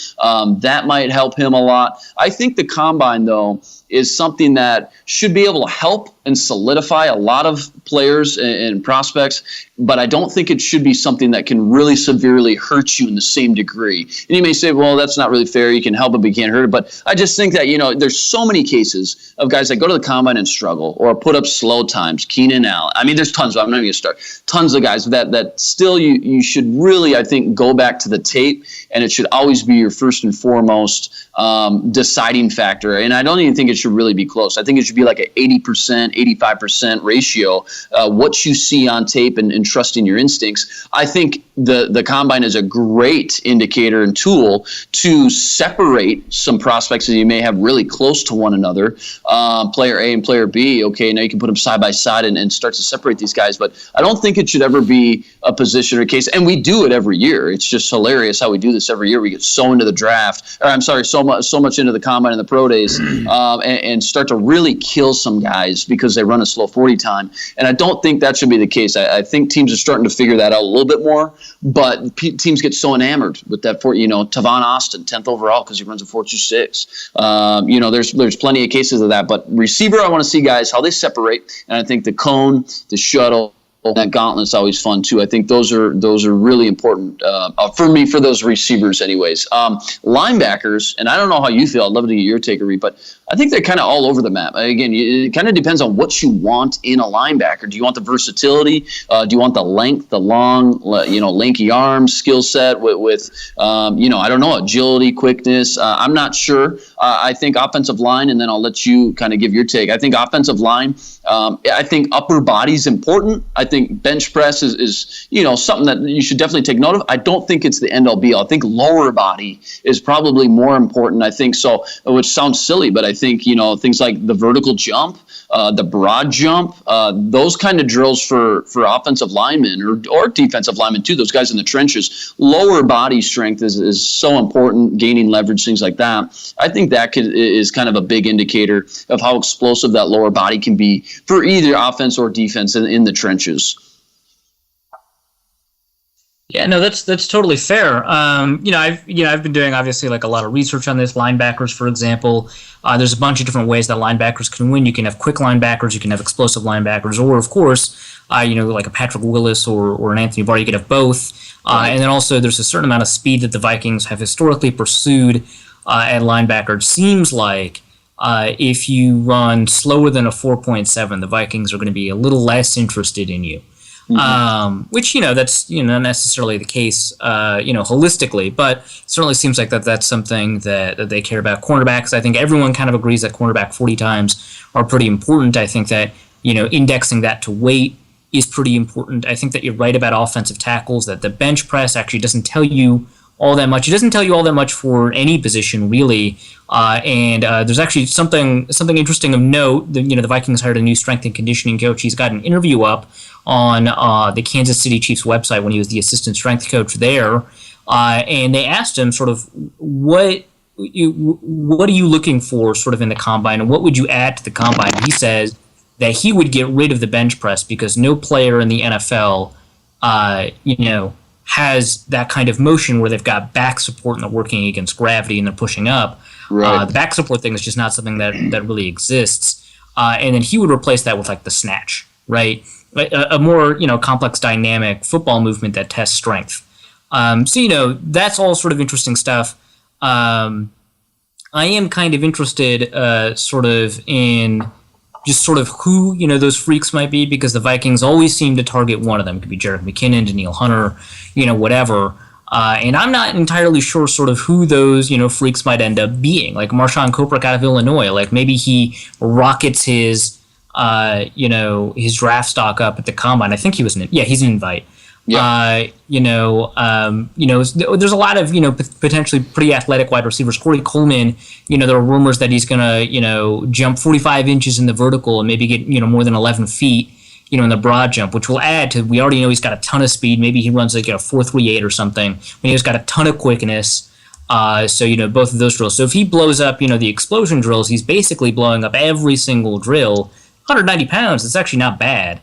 That might help him a lot. I think the combine, though, is something that should be able to help and solidify a lot of players and prospects, but I don't think it should be something that can really severely hurt you in the same degree. And you may say, well, that's not really fair. You can help it, but you can't hurt it. But I just think that, there's so many cases of guys that go to the combine and struggle or put up slow times. Keenan Allen. I mean, there's tons. I'm not even going to start. Tons of guys that still you should really, I think, go back to the tape, and it should always be your first and foremost deciding factor. And I don't even think it should really be close. I think it should be like an 80%, 85% ratio. What you see on tape and trusting your instincts. I think the combine is a great indicator and tool to separate some prospects that you may have really close to one another. Player A and player B, okay, now you can put them side by side and start to separate these guys. But I don't think it should ever be a position or case. And we do it every year. It's just hilarious how we do this every year. We get so into the draft, so much into the combine and the pro days, and start to really kill some guys because they run a slow 40 time. And I don't think that should be the case. I think teams are starting to figure that out a little bit more, but teams get so enamored with that. Tavon Austin, 10th overall because he runs a 4.26. There's plenty of cases of that. But receiver, I want to see guys how they separate, and I think the cone, the shuttle, that gauntlet's always fun too. I think those are really important for me, for those receivers anyways. Linebackers, and I don't know how you feel. I'd love to get your take, Arif, but I think they're kind of all over the map. Again, it kind of depends on what you want in a linebacker. Do you want the versatility? Do you want the length, the long, lanky arms, skill set with I don't know, agility, quickness? I'm not sure. I think offensive line, and then I'll let you kind of give your take. I think offensive line, I think upper body's important. I think bench press is something that you should definitely take note of. I don't think it's the end-all be-all. I think lower body is probably more important. I think so, which sounds silly, but I think things like the vertical jump, the broad jump, those kind of drills for offensive linemen or defensive linemen too, those guys in the trenches. Lower body strength is so important, gaining leverage, things like that. I think that is kind of a big indicator of how explosive that lower body can be for either offense or defense in the trenches. Yeah, no, that's totally fair. I've been doing obviously like a lot of research on this. Linebackers, for example, there's a bunch of different ways that linebackers can win. You can have quick linebackers, you can have explosive linebackers, or of course, like a Patrick Willis or an Anthony Barr. You could have both. And then also there's a certain amount of speed that the Vikings have historically pursued at linebacker. It seems like if you run slower than a 4.7, the Vikings are going to be a little less interested in you. Which, that's, not necessarily the case, holistically, but it certainly seems like that's something that they care about. Cornerbacks, I think everyone kind of agrees that cornerback 40 times are pretty important. I think that, indexing that to weight is pretty important. I think that you're right about offensive tackles, that the bench press actually doesn't tell you all that much. It doesn't tell you all that much for any position, really. And there's actually something interesting of note. The Vikings hired a new strength and conditioning coach. He's got an interview up on the Kansas City Chiefs website when he was the assistant strength coach there. And they asked him sort of what are you looking for sort of in the combine, and what would you add to the combine? He says that he would get rid of the bench press because no player in the NFL, has that kind of motion where they've got back support and they're working against gravity and they're pushing up. Right. The back support thing is just not something that really exists. And then he would replace that with like the snatch, right? A more, complex dynamic football movement that tests strength. So, that's all sort of interesting stuff. I am kind of interested sort of in just sort of who, those freaks might be, because the Vikings always seem to target one of them. It could be Jerick McKinnon, Danielle Hunter, whatever. And I'm not entirely sure sort of who those, freaks might end up being. Like Marshawn Koprick out of Illinois. Like maybe he rockets his, his draft stock up at the combine. I think he was he's an invite. Yeah. There's a lot of, potentially pretty athletic wide receivers. Corey Coleman, there are rumors that he's going to, jump 45 inches in the vertical and maybe get, more than 11 feet, in the broad jump, which will add to, we already know he's got a ton of speed. Maybe he runs like a 4.38 or something. He's got a ton of quickness. So, both of those drills. So if he blows up, the explosion drills, he's basically blowing up every single drill. 190 pounds, it's actually not bad.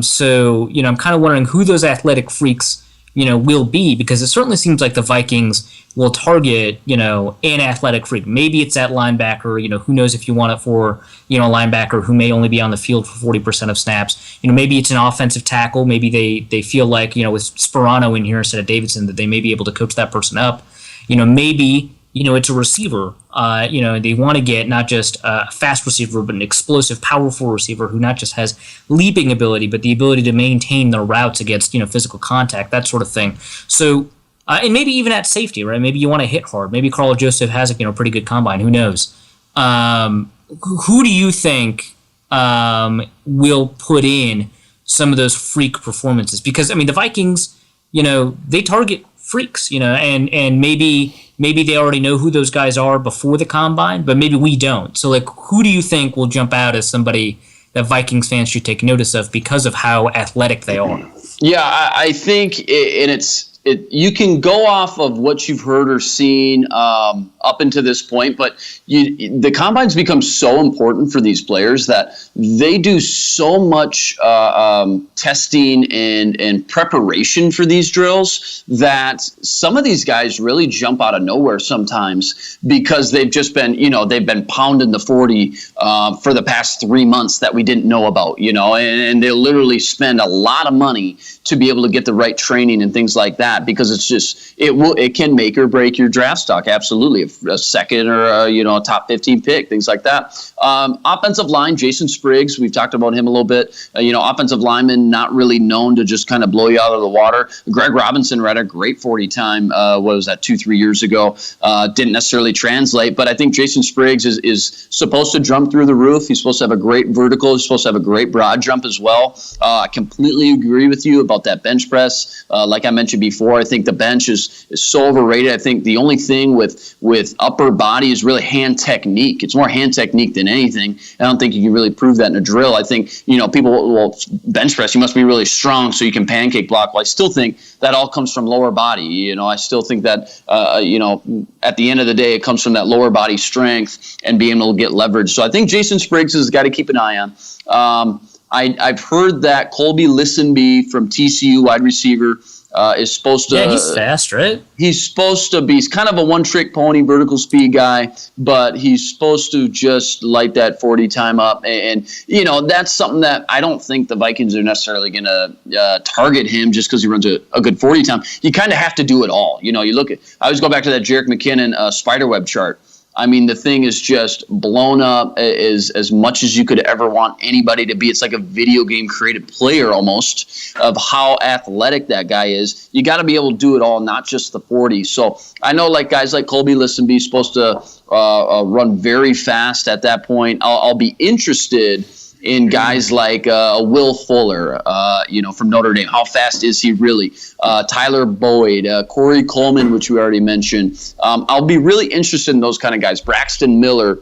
So, I'm kind of wondering who those athletic freaks, will be, because it certainly seems like the Vikings will target, an athletic freak. Maybe it's at linebacker, who knows if you want it for, a linebacker who may only be on the field for 40% of snaps. Maybe it's an offensive tackle. Maybe they feel like, with Sperano in here instead of Davidson, that they may be able to coach that person up. Maybe it's a receiver. They want to get not just a fast receiver, but an explosive, powerful receiver who not just has leaping ability, but the ability to maintain their routes against, physical contact, that sort of thing. So, and maybe even at safety, right? Maybe you want to hit hard. Maybe Carl Joseph has a, pretty good combine. Who knows? Who do you think will put in some of those freak performances? Because, the Vikings, they target freaks, and maybe they already know who those guys are before the combine, but maybe we don't. So, who do you think will jump out as somebody that Vikings fans should take notice of because of how athletic they are? Yeah, I think, you can go off of what you've heard or seen up until this point, but the combines become so important for these players that they do so much testing and preparation for these drills that some of these guys really jump out of nowhere sometimes because they've just been, they've been pounding the 40 for the past 3 months that we didn't know about, and they'll literally spend a lot of money to be able to get the right training and things like that, because it's just it can make or break your draft stock. Absolutely, a second or a top 15 pick, things like that. Offensive line, Jason Spriggs, we've talked about him a little bit. Offensive lineman, not really known to just kind of blow you out of the water. Greg Robinson ran a great 40 time. What was that, 2-3 years ago? Didn't necessarily translate, but I think Jason Spriggs is supposed to jump through the roof. He's supposed to have a great vertical. He's supposed to have a great broad jump as well. I completely agree with you about that bench press. Like I mentioned before, I think the bench is so overrated. I think the only thing with upper body is really hand technique. It's more hand technique than anything. I don't think you can really prove that in a drill. I think, people will bench press, you must be really strong so you can pancake block. Well, I still think that all comes from lower body. I still think that, at the end of the day, it comes from that lower body strength and being able to get leverage. So I think Jason Spriggs has got to keep an eye on. I've heard that Colby Listenby from TCU, wide receiver, is supposed to. Yeah, he's fast, right? He's supposed to be. He's kind of a one-trick pony, vertical speed guy, but he's supposed to just light that 40 time up. And that's something that I don't think the Vikings are necessarily going to target him just because he runs a good 40 time. You kind of have to do it all. You look at. I always go back to that Jerick McKinnon spiderweb chart. I mean, the thing is just blown up as much as you could ever want anybody to be. It's like a video game created player almost of how athletic that guy is. You got to be able to do it all, not just the 40. So I know like guys like Colby Listenby is supposed to run very fast at that point. I'll be interested in guys like Will Fuller, from Notre Dame. How fast is he really? Tyler Boyd, Corey Coleman, which we already mentioned. I'll be really interested in those kind of guys. Braxton Miller.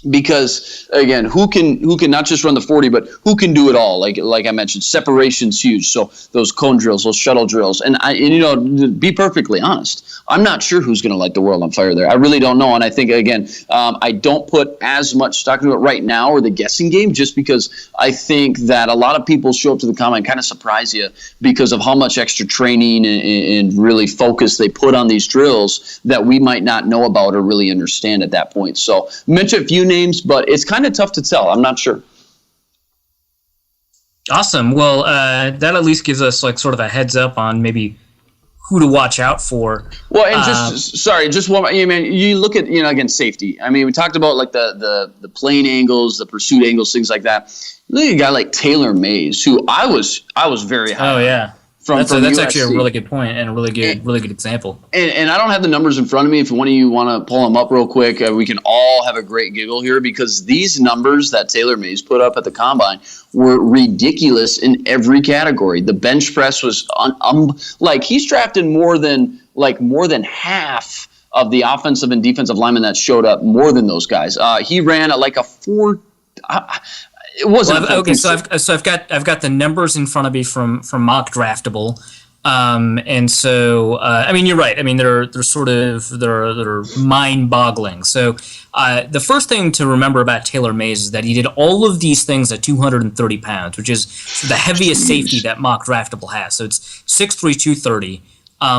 Because again, who can not just run the 40, but who can do it all? Like I mentioned, separation's huge. So those cone drills, those shuttle drills, and to be perfectly honest, I'm not sure who's going to light the world on fire there. I really don't know, and I think again, I don't put as much stock into it right now or the guessing game, just because I think that a lot of people show up to the combine kind of surprise you because of how much extra training and really focus they put on these drills that we might not know about or really understand at that point. So mention a few names, but it's kind of tough to tell. I'm not sure. Awesome. Well, that at least gives us like sort of a heads up on maybe who to watch out for. Well, and just one. You look at again safety. I mean, we talked about like the plane angles, the pursuit angles, things like that. You look at a guy like Taylor Mays, who I was very high. Oh yeah. That's actually a really good point and a really good example. And I don't have the numbers in front of me. If one of you want to pull them up real quick, we can all have a great giggle here because these numbers that Taylor Mays put up at the combine were ridiculous in every category. The bench press was he's drafted more than half of the offensive and defensive linemen that showed up, more than those guys. He ran at like a 4. It wasn't okay. So I've got the numbers in front of me from Mock Draftable, and so I mean you're right. I mean they're mind-boggling. So the first thing to remember about Taylor Mays is that he did all of these things at 230 pounds, which is the heaviest safety that Mock Draftable has. So it's 6'3", 230.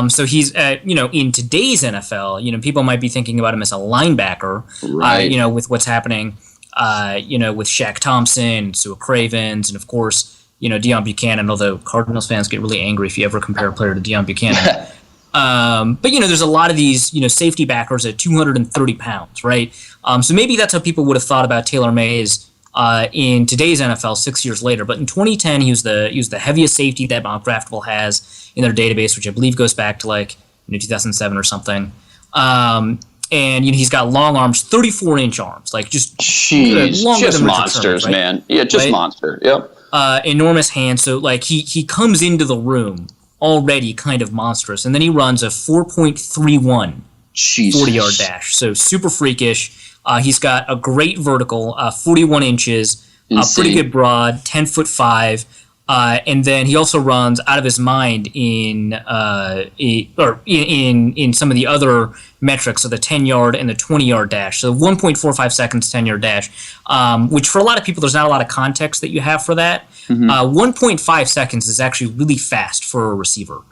So he's in today's NFL, people might be thinking about him as a linebacker, right? With what's happening. With Shaq Thompson, Sua Cravens, and of course, Deion Buchanan, although Cardinals fans get really angry if you ever compare a player to Deion Buchanan. But there's a lot of these, safety backers at 230 pounds, right? So maybe that's how people would have thought about Taylor Mays in today's NFL 6 years later. But in 2010, he was the heaviest safety that Mock Draftable has in their database, which I believe goes back to 2007 or something. And he's got long arms, 34-inch arms, just monsters, right? Man. Yeah, just right? Monster. Yep. Enormous hands. So he comes into the room already kind of monstrous, and then he runs a 4.31 40-yard dash. So super freakish. He's got a great vertical, 41 inches, pretty good broad, 10'5". And then he also runs out of his mind in some of the other metrics, so the 10-yard and the 20-yard dash. So 1.45 seconds 10-yard dash, which for a lot of people, there's not a lot of context that you have for that. Mm-hmm. 1.5 seconds is actually really fast for a receiver.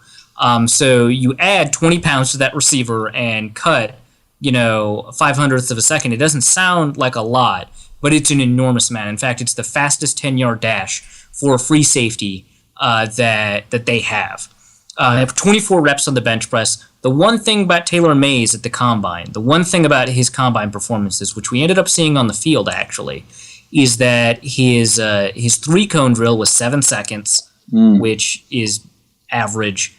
So you add 20 pounds to that receiver and cut, 0.05 of a second. It doesn't sound like a lot, but it's an enormous amount. In fact, it's the fastest 10-yard dash for a free safety that they have. They have 24 reps on the bench press. The one thing about Taylor Mays at the combine, the one thing about his combine performances, which we ended up seeing on the field actually, is that his 3-cone drill was 7 seconds, which is average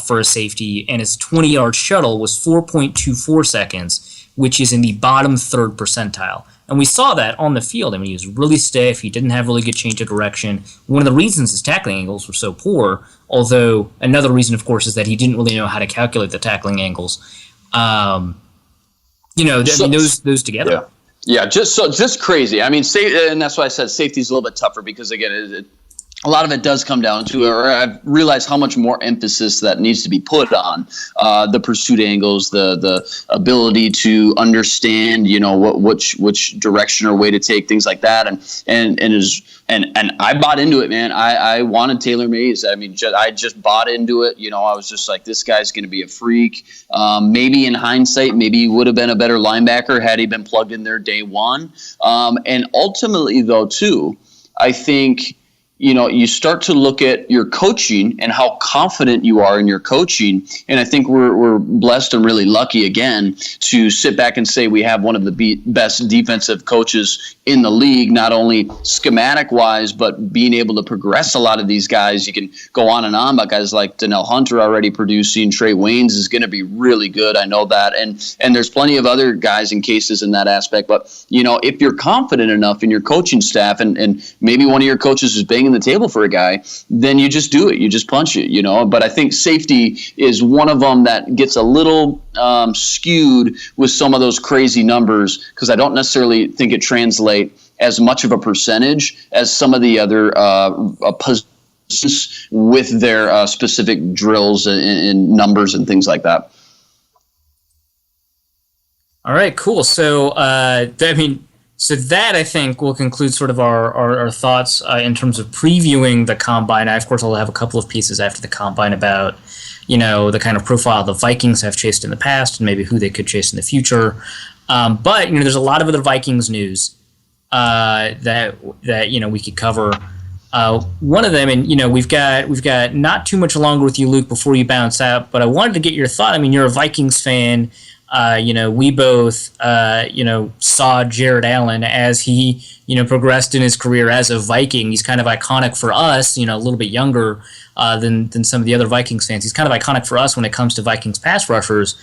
for a safety, and his 20-yard shuttle was 4.24 seconds, which is in the bottom third percentile. And we saw that on the field. I mean, he was really stiff. He didn't have really good change of direction. One of the reasons his tackling angles were so poor, although another reason, of course, is that he didn't really know how to calculate the tackling angles. Those together. Yeah, just crazy. I mean, and that's why I said safety is a little bit tougher because, again, a lot of it does come down to, or I've realized how much more emphasis that needs to be put on the pursuit angles, the ability to understand, which direction or way to take, things like that, and I bought into it, man. I wanted Taylor Mays. I mean, I just bought into it. I was just like, this guy's going to be a freak. Maybe in hindsight, maybe he would have been a better linebacker had he been plugged in there day one. And ultimately, though, too, I think, you start to look at your coaching and how confident you are in your coaching. And I think we're blessed and really lucky, again, to sit back and say we have one of the best defensive coaches in the league, not only schematic wise, but being able to progress a lot of these guys. You can go on and on about guys like Donnell Hunter already producing. Trey Waynes is going to be really good. I know that. And there's plenty of other guys and cases in that aspect. But, if you're confident enough in your coaching staff and maybe one of your coaches is banging the table for a guy, then you just do it. You just punch it, But I think safety is one of them that gets a little skewed with some of those crazy numbers, because I don't necessarily think it translates as much of a percentage as some of the other positions with their specific drills and numbers and things like that. All right, cool. So, so that, I think, will conclude sort of our thoughts in terms of previewing the Combine. Of course, I'll have a couple of pieces after the Combine about, the kind of profile the Vikings have chased in the past and maybe who they could chase in the future. But, there's a lot of other Vikings news that we could cover. One of them, and, we've got not too much longer with you, Luke, before you bounce out, but I wanted to get your thought. I mean, you're a Vikings fan. We both, saw Jared Allen as he, progressed in his career as a Viking. He's kind of iconic for us, a little bit younger than some of the other Vikings fans. He's kind of iconic for us when it comes to Vikings pass rushers.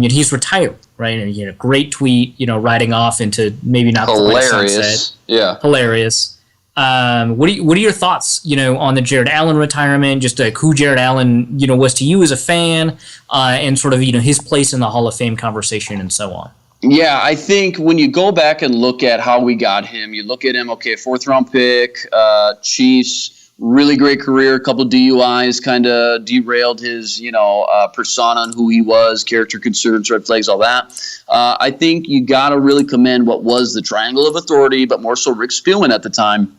He's retired, right? And he had a great tweet, riding off into maybe not hilarious. The right sunset. Yeah, hilarious. What are your thoughts, on the Jared Allen retirement, just like who Jared Allen, was to you as a fan, and sort of, his place in the Hall of Fame conversation and so on? Yeah, I think when you go back and look at how we got him, you look at him, okay, 4th round pick, Chiefs, really great career, a couple DUIs kind of derailed his, persona and who he was, character concerns, red flags, all that. I think you got to really commend what was the triangle of authority, but more so Rick Spielman at the time,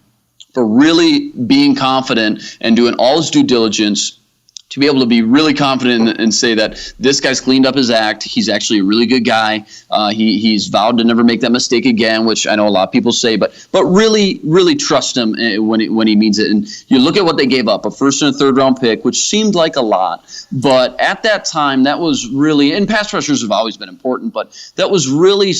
for really being confident and doing all his due diligence to be able to be really confident and say that this guy's cleaned up his act. He's actually a really good guy. He's vowed to never make that mistake again, which I know a lot of people say, but really, really trust him when he means it. And you look at what they gave up, a 1st and a 3rd round pick, which seemed like a lot, but at that time, that was really, and pass rushers have always been important, but that was really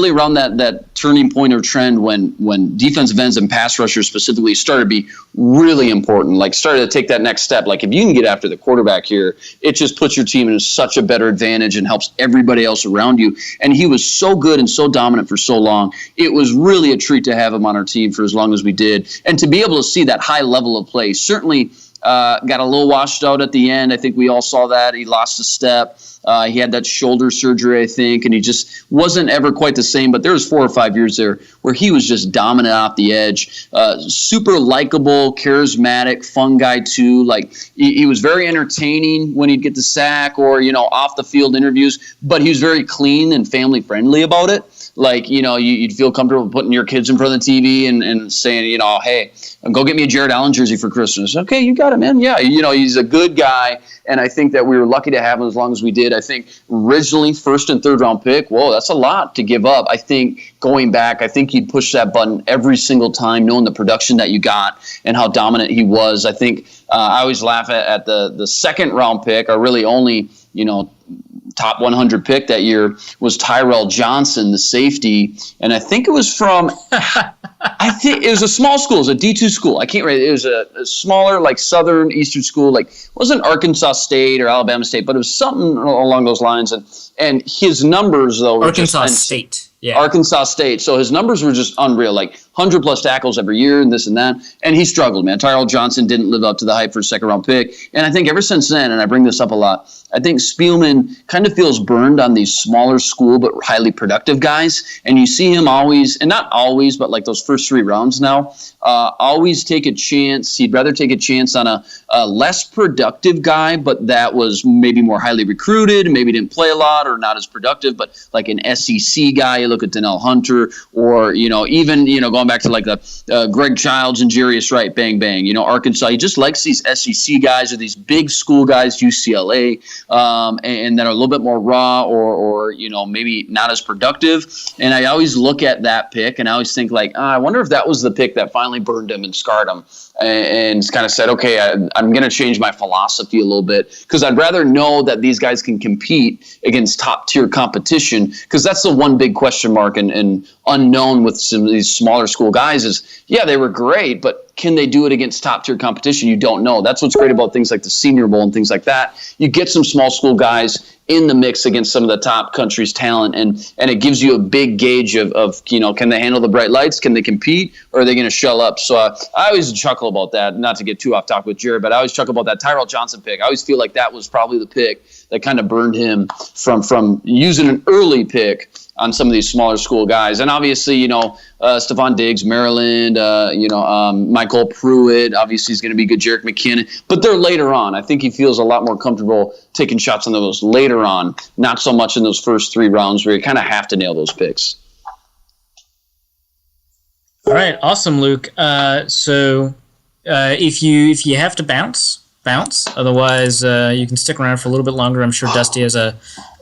around that turning point or trend when defensive ends and pass rushers specifically started to be really important, like started to take that next step. Like if you can get after the quarterback here, it just puts your team in such a better advantage and helps everybody else around you. And he was so good and so dominant for so long. It was really a treat to have him on our team for as long as we did. And to be able to see that high level of play, certainly got a little washed out at the end. I think we all saw that. He lost a step. He had that shoulder surgery, I think, and he just wasn't ever quite the same. But there was 4 or 5 years there where he was just dominant off the edge. Super likable, charismatic, fun guy too. Like he was very entertaining when he'd get the sack or off the field interviews. But he was very clean and family friendly about it. Like you'd feel comfortable putting your kids in front of the TV and saying hey, go get me a Jared Allen jersey for Christmas. Okay, you got it, man. Yeah, he's a good guy, and I think that we were lucky to have him as long as we did. I think originally 1st and 3rd round pick, whoa, that's a lot to give up. I think going back, I think he'd push that button every single time, knowing the production that you got and how dominant he was. I think I always laugh at the 2nd round pick, or really only top 100 pick that year was Tyrell Johnson, the safety, and I think it was from I think it was a small school, it was a D2 school. I can't remember. It was a smaller, like southern eastern school, like it wasn't Arkansas State or Alabama State, but it was something along those lines. And his numbers though were Arkansas State. Yeah. Arkansas State. So his numbers were just unreal, like 100 plus tackles every year and this and that. And he struggled, man. Tyrell Johnson didn't live up to the hype for a second round pick. And I think ever since then, and I bring this up a lot, I think Spielman kind of feels burned on these smaller school but highly productive guys. And you see him always, and not always, but like those first 3 rounds now, always take a chance. He'd rather take a chance on a less productive guy, but that was maybe more highly recruited, maybe didn't play a lot or not as productive, but like an SEC guy. You look at Donnell Hunter, or, even, going back to like the Greg Childs and Jarius Wright, bang, bang, Arkansas. He just likes these SEC guys or these big school guys, UCLA, and that are a little bit more raw or maybe not as productive. And I always look at that pick and I always think like, I wonder if that was the pick that finally burned him and scarred him, and kind of said, okay, I'm going to change my philosophy a little bit, because I'd rather know that these guys can compete against top tier competition, because that's the one big question mark and unknown with some of these smaller school guys is, yeah, they were great, but can they do it against top tier competition? You don't know. That's what's great about things like the Senior Bowl and things like that. You get some small school guys in the mix against some of the top country's talent, and it gives you a big gauge of can they handle the bright lights? Can they compete? Or are they going to shell up? So I always chuckle about that, not to get too off topic with Jared, but I always chuckle about that Tyrell Johnson pick. I always feel like that was probably the pick that kind of burned him from using an early pick on some of these smaller school guys. And obviously, Stephon Diggs, Maryland, Michael Pruitt, obviously he's going to be good, Jerick McKinnon, but they're later on. I think he feels a lot more comfortable taking shots on those later on, not so much in those first 3 rounds where you kind of have to nail those picks. All right, awesome, Luke. So if you have to bounce. Otherwise, you can stick around for a little bit longer. I'm sure Dusty has a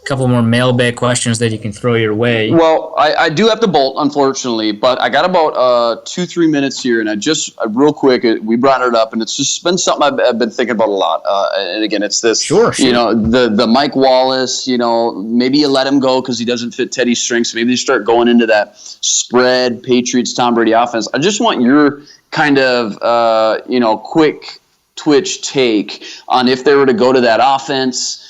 couple more mailbag questions that you can throw your way. Well, I do have to bolt, unfortunately, but I got about 2-3 minutes here, and I just real quick, we brought it up, and it's just been something I've been thinking about a lot. And again, it's this, sure. The Mike Wallace, maybe you let him go because he doesn't fit Teddy's strengths. Maybe you start going into that spread Patriots Tom Brady offense. I just want your kind of quick twitch take on if they were to go to that offense.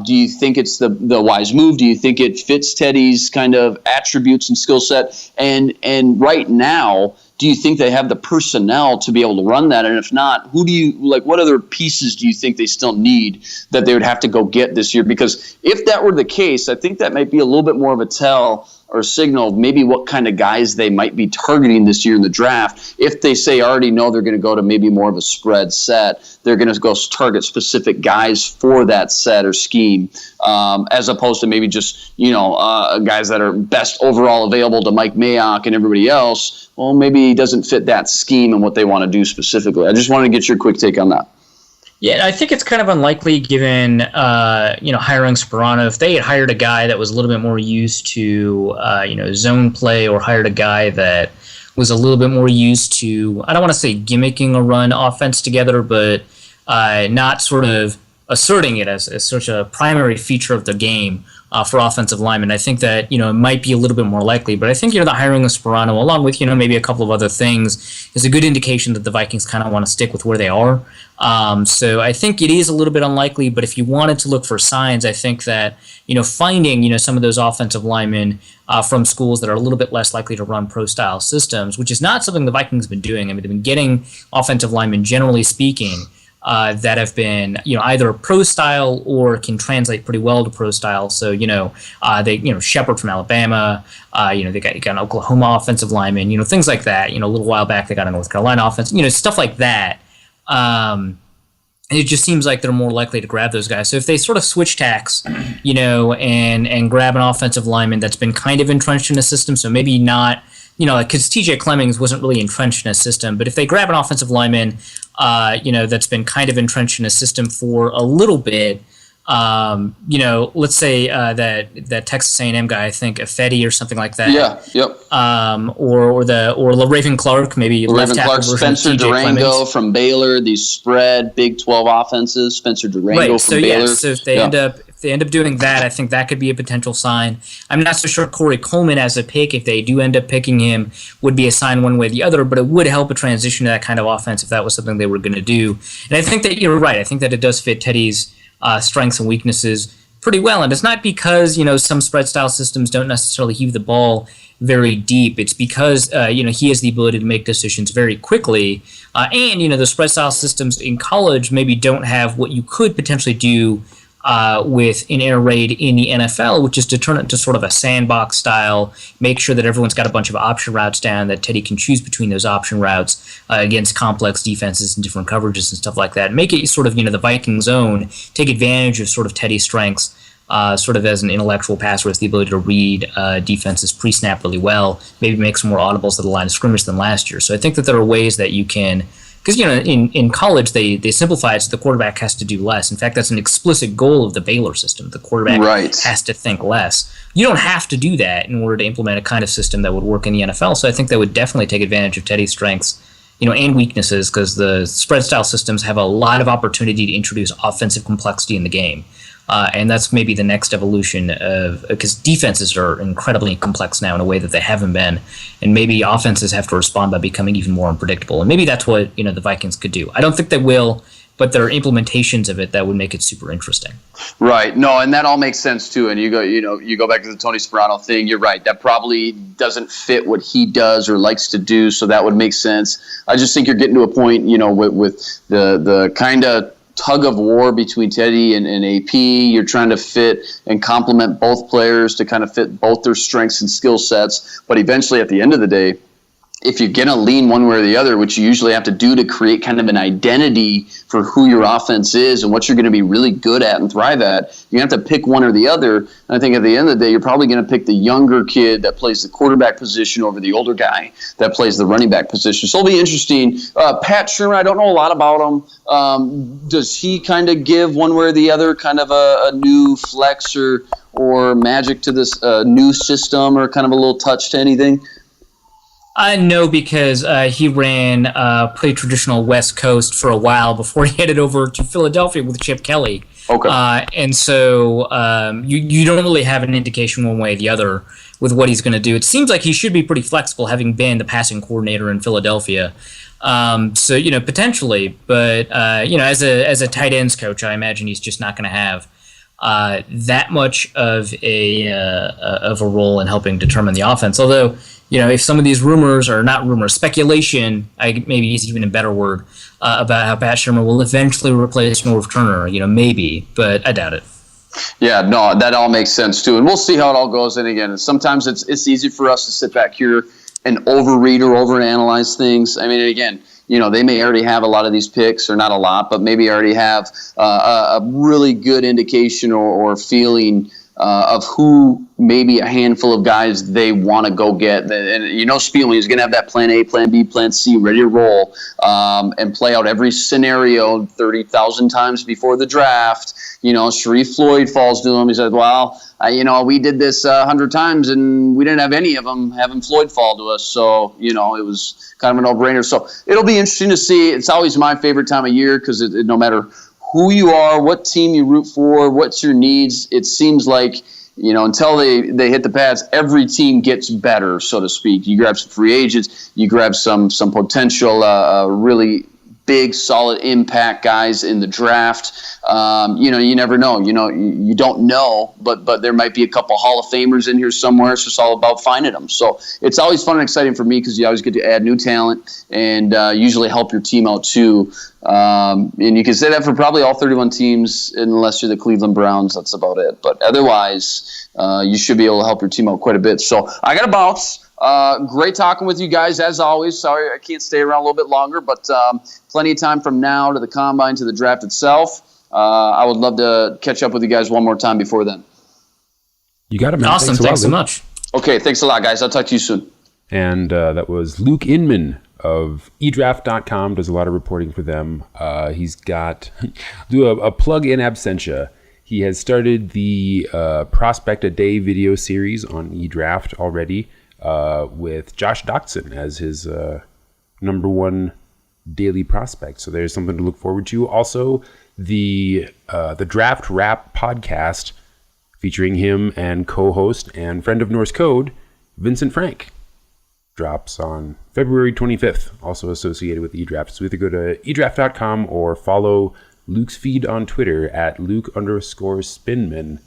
Do you think it's the wise move? Do you think it fits Teddy's kind of attributes and skill set? And right now, do you think they have the personnel to be able to run that? And if not, what other pieces do you think they still need that they would have to go get this year? Because if that were the case, I think that might be a little bit more of a tell or signal of maybe what kind of guys they might be targeting this year in the draft. If they say already know they're going to go to maybe more of a spread set, they're going to go target specific guys for that set or scheme, as opposed to maybe just, guys that are best overall available to Mike Mayock and everybody else. Well, maybe he doesn't fit that scheme and what they want to do specifically. I just wanted to get your quick take on that. Yeah, I think it's kind of unlikely given, hiring Sperano. If they had hired a guy that was a little bit more used to, zone play, or hired a guy that was a little bit more used to, I don't want to say gimmicking a run offense together, but not sort of asserting it as such a primary feature of the game for offensive linemen. I think that, it might be a little bit more likely. But I think, the hiring of Sperano, along with, maybe a couple of other things, is a good indication that the Vikings kind of want to stick with where they are. So I think it is a little bit unlikely, but if you wanted to look for signs, I think that, finding, some of those offensive linemen from schools that are a little bit less likely to run pro-style systems, which is not something the Vikings have been doing. I mean, they've been getting offensive linemen, generally speaking, that have been, either pro-style or can translate pretty well to pro-style. So, they, Shepard from Alabama, they got an Oklahoma offensive lineman, things like that. A little while back they got a North Carolina offense, stuff like that. It just seems like they're more likely to grab those guys. So if they sort of switch tacks, and grab an offensive lineman that's been kind of entrenched in a system, so maybe not, because TJ Clemmings wasn't really entrenched in a system, but if they grab an offensive lineman, that's been kind of entrenched in a system for a little bit, let's say that Texas A&M guy, I think Ifedi or something like that. Yeah. Yep. Or Raven Clark, maybe left tackle version Spencer of TJ Durango Clemmings. from Baylor. These spread Big 12 offenses. Spencer Durango from Baylor. So if they end up doing that, I think that could be a potential sign. I'm not so sure Corey Coleman as a pick, if they do end up picking him, would be a sign one way or the other, but it would help a transition to that kind of offense if that was something they were going to do. And I think that you're right. I think that it does fit Teddy's strengths and weaknesses. pretty well. And it's not because, some spread style systems don't necessarily heave the ball very deep. It's because, he has the ability to make decisions very quickly. And the spread style systems in college maybe don't have what you could potentially do with an air raid in the NFL, which is to turn it into sort of a sandbox style, make sure that everyone's got a bunch of option routes down, that Teddy can choose between those option routes against complex defenses and different coverages and stuff like that. Make it sort of, the Vikings own, take advantage of sort of Teddy's strengths, sort of as an intellectual passer with the ability to read defenses pre-snap really well, maybe make some more audibles at the line of scrimmage than last year. So I think that there are ways that you can, because in college they simplify it so the quarterback has to do less. In fact, that's an explicit goal of the Baylor system. The quarterback has to think less. You don't have to do that in order to implement a kind of system that would work in the NFL. So I think that would definitely take advantage of Teddy's strengths, and weaknesses, because the spread style systems have a lot of opportunity to introduce offensive complexity in the game. And that's maybe the next evolution of, because defenses are incredibly complex now in a way that they haven't been, and maybe offenses have to respond by becoming even more unpredictable. And maybe that's what the Vikings could do. I don't think they will, but there are implementations of it that would make it super interesting. Right. No, and that all makes sense too. And you go back to the Tony Sperano thing. You're right. That probably doesn't fit what he does or likes to do. So that would make sense. I just think you're getting to a point, with the kind of tug of war between Teddy and AP. You're trying to fit and complement both players to kind of fit both their strengths and skill sets. But eventually, at the end of the day, if you're going to lean one way or the other, which you usually have to do to create kind of an identity for who your offense is and what you're going to be really good at and thrive at, you have to pick one or the other. And I think at the end of the day, you're probably going to pick the younger kid that plays the quarterback position over the older guy that plays the running back position. So it'll be interesting. Pat Shermer, I don't know a lot about him. Does he kind of give one way or the other kind of a new flex or magic to this new system, or kind of a little touch to anything? No, because he ran pretty traditional West Coast for a while before he headed over to Philadelphia with Chip Kelly. Okay. And so you don't really have an indication one way or the other with what he's going to do. It seems like he should be pretty flexible, having been the passing coordinator in Philadelphia. So potentially, but as a tight ends coach, I imagine he's just not going to have that much of a role in helping determine the offense. Although, if some of these rumors, or not rumors, speculation, maybe is even a better word, about how Pat Shermer will eventually replace Norv Turner, maybe, but I doubt it. Yeah, no, that all makes sense too, and we'll see how it all goes. And again, sometimes it's easy for us to sit back here and overread or overanalyze things. I mean, again, they may already have a lot of these picks, or not a lot, but maybe already have a really good indication or feeling of who maybe a handful of guys they want to go get. And Spielman is going to have that plan A, plan B, plan C ready to roll, and play out every scenario 30,000 times before the draft. Sharif Floyd falls to him. He said, well, we did this 100 times and we didn't have any of them having Floyd fall to us. So, it was kind of a no-brainer. So it'll be interesting to see. It's always my favorite time of year, because no matter who you are, what team you root for, what's your needs, it seems like, until they hit the pads, every team gets better, so to speak. You grab some free agents, you grab some potential really big, solid impact guys in the draft. You never know. You don't know, but there might be a couple Hall of Famers in here somewhere. It's just all about finding them. So it's always fun and exciting for me, because you always get to add new talent and usually help your team out too. And you can say that for probably all 31 teams, unless you're the Cleveland Browns. That's about it. But otherwise, you should be able to help your team out quite a bit. So I got to bounce. Great talking with you guys, as always. Sorry I can't stay around a little bit longer, but plenty of time from now to the Combine to the draft itself. I would love to catch up with you guys one more time before then. You got it, man. Awesome. Thanks so much. Okay, thanks a lot, guys. I'll talk to you soon. And that was Luke Inman of eDraft.com, does a lot of reporting for them. He's got, do a plug in absentia. He has started the Prospect a Day video series on eDraft already, with Josh Doctson as his number one daily prospect. So there's something to look forward to. Also, the Draft Rap podcast featuring him and co-host and friend of Norse Code, Vincent Frank, drops on February 25th, also associated with eDraft. So either go to eDraft.com or follow Luke's feed on Twitter at Luke_Spinman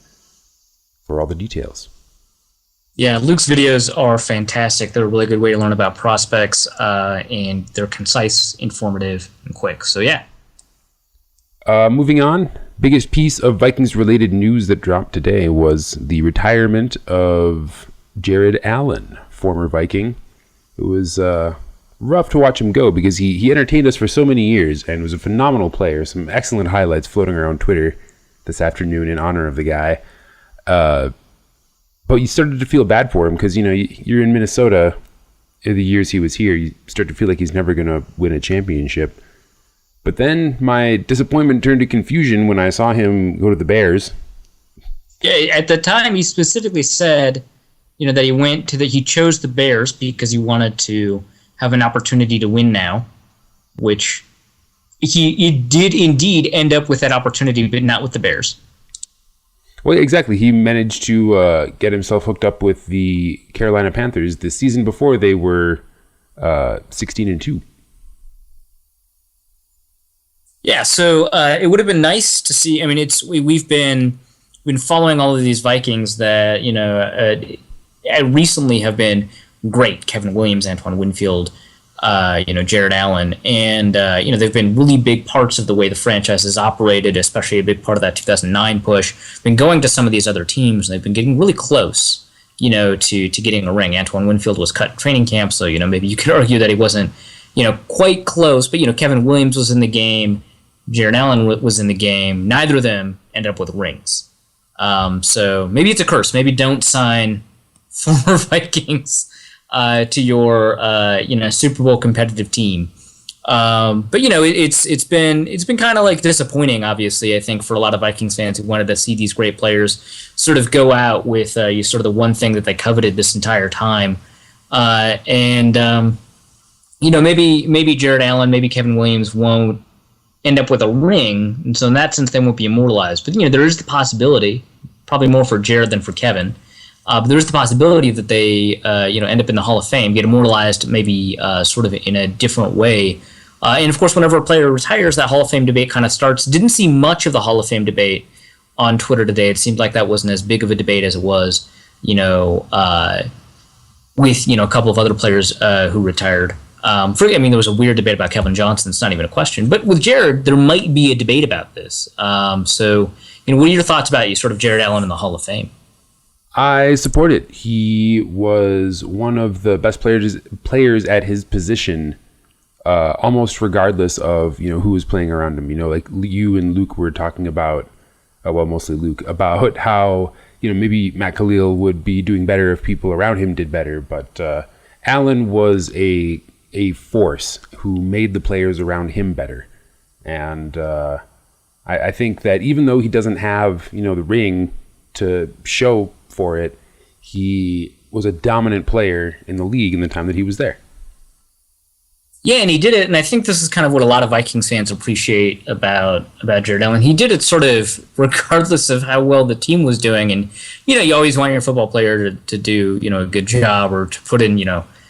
for all the details. Yeah, Luke's videos are fantastic. They're a really good way to learn about prospects, and they're concise, informative, and quick. So, yeah. Moving on, biggest piece of Vikings-related news that dropped today was the retirement of Jared Allen, former Viking. It was rough to watch him go because he entertained us for so many years and was a phenomenal player. Some excellent highlights floating around Twitter this afternoon in honor of the guy. But you started to feel bad for him because, you're in Minnesota in the years he was here. You start to feel like he's never going to win a championship. But then my disappointment turned to confusion when I saw him go to the Bears. Yeah, at the time he specifically said, that he chose the Bears because he wanted to have an opportunity to win now, which he did indeed end up with that opportunity, but not with the Bears. Well, exactly. He managed to get himself hooked up with the Carolina Panthers the season before they were 16-2. Yeah, so it would have been nice to see. I mean, we've been following all of these Vikings that recently have been great. Kevin Williams, Antoine Winfield, Jared Allen, and they've been really big parts of the way the franchise has operated, especially a big part of that 2009 push. Been going to some of these other teams, and they've been getting really close, to getting a ring. Antoine Winfield was cut in training camp, so maybe you could argue that he wasn't, quite close. But Kevin Williams was in the game, Jared Allen was in the game. Neither of them ended up with rings. So maybe it's a curse. Maybe don't sign former Vikings to your Super Bowl competitive team. But it's been kind of like disappointing, obviously, I think, for a lot of Vikings fans who wanted to see these great players sort of go out with sort of the one thing that they coveted this entire time. Maybe Jared Allen, maybe Kevin Williams won't end up with a ring, and so in that sense they won't be immortalized. But there is the possibility, probably more for Jared than for Kevin. But there is the possibility that they, end up in the Hall of Fame, get immortalized maybe sort of in a different way. And of course, whenever a player retires, that Hall of Fame debate kind of starts. Didn't see much of the Hall of Fame debate on Twitter today. It seemed like that wasn't as big of a debate as it was, with a couple of other players who retired. There was a weird debate about Kevin Johnson. It's not even a question. But with Jared, there might be a debate about this. What are your thoughts about sort of Jared Allen in the Hall of Fame? I support it. He was one of the best players at his position, almost regardless of who was playing around him. Like you and Luke were talking about, mostly Luke, about how maybe Mack Khalil would be doing better if people around him did better. But Allen was a force who made the players around him better, and I think that even though he doesn't have the ring to show for it, he was a dominant player in the league in the time that he was there. Yeah, and he did it, and I think this is kind of what a lot of Vikings fans appreciate about Jared Allen. He did it sort of regardless of how well the team was doing, and you always want your football player to do a good job or to put in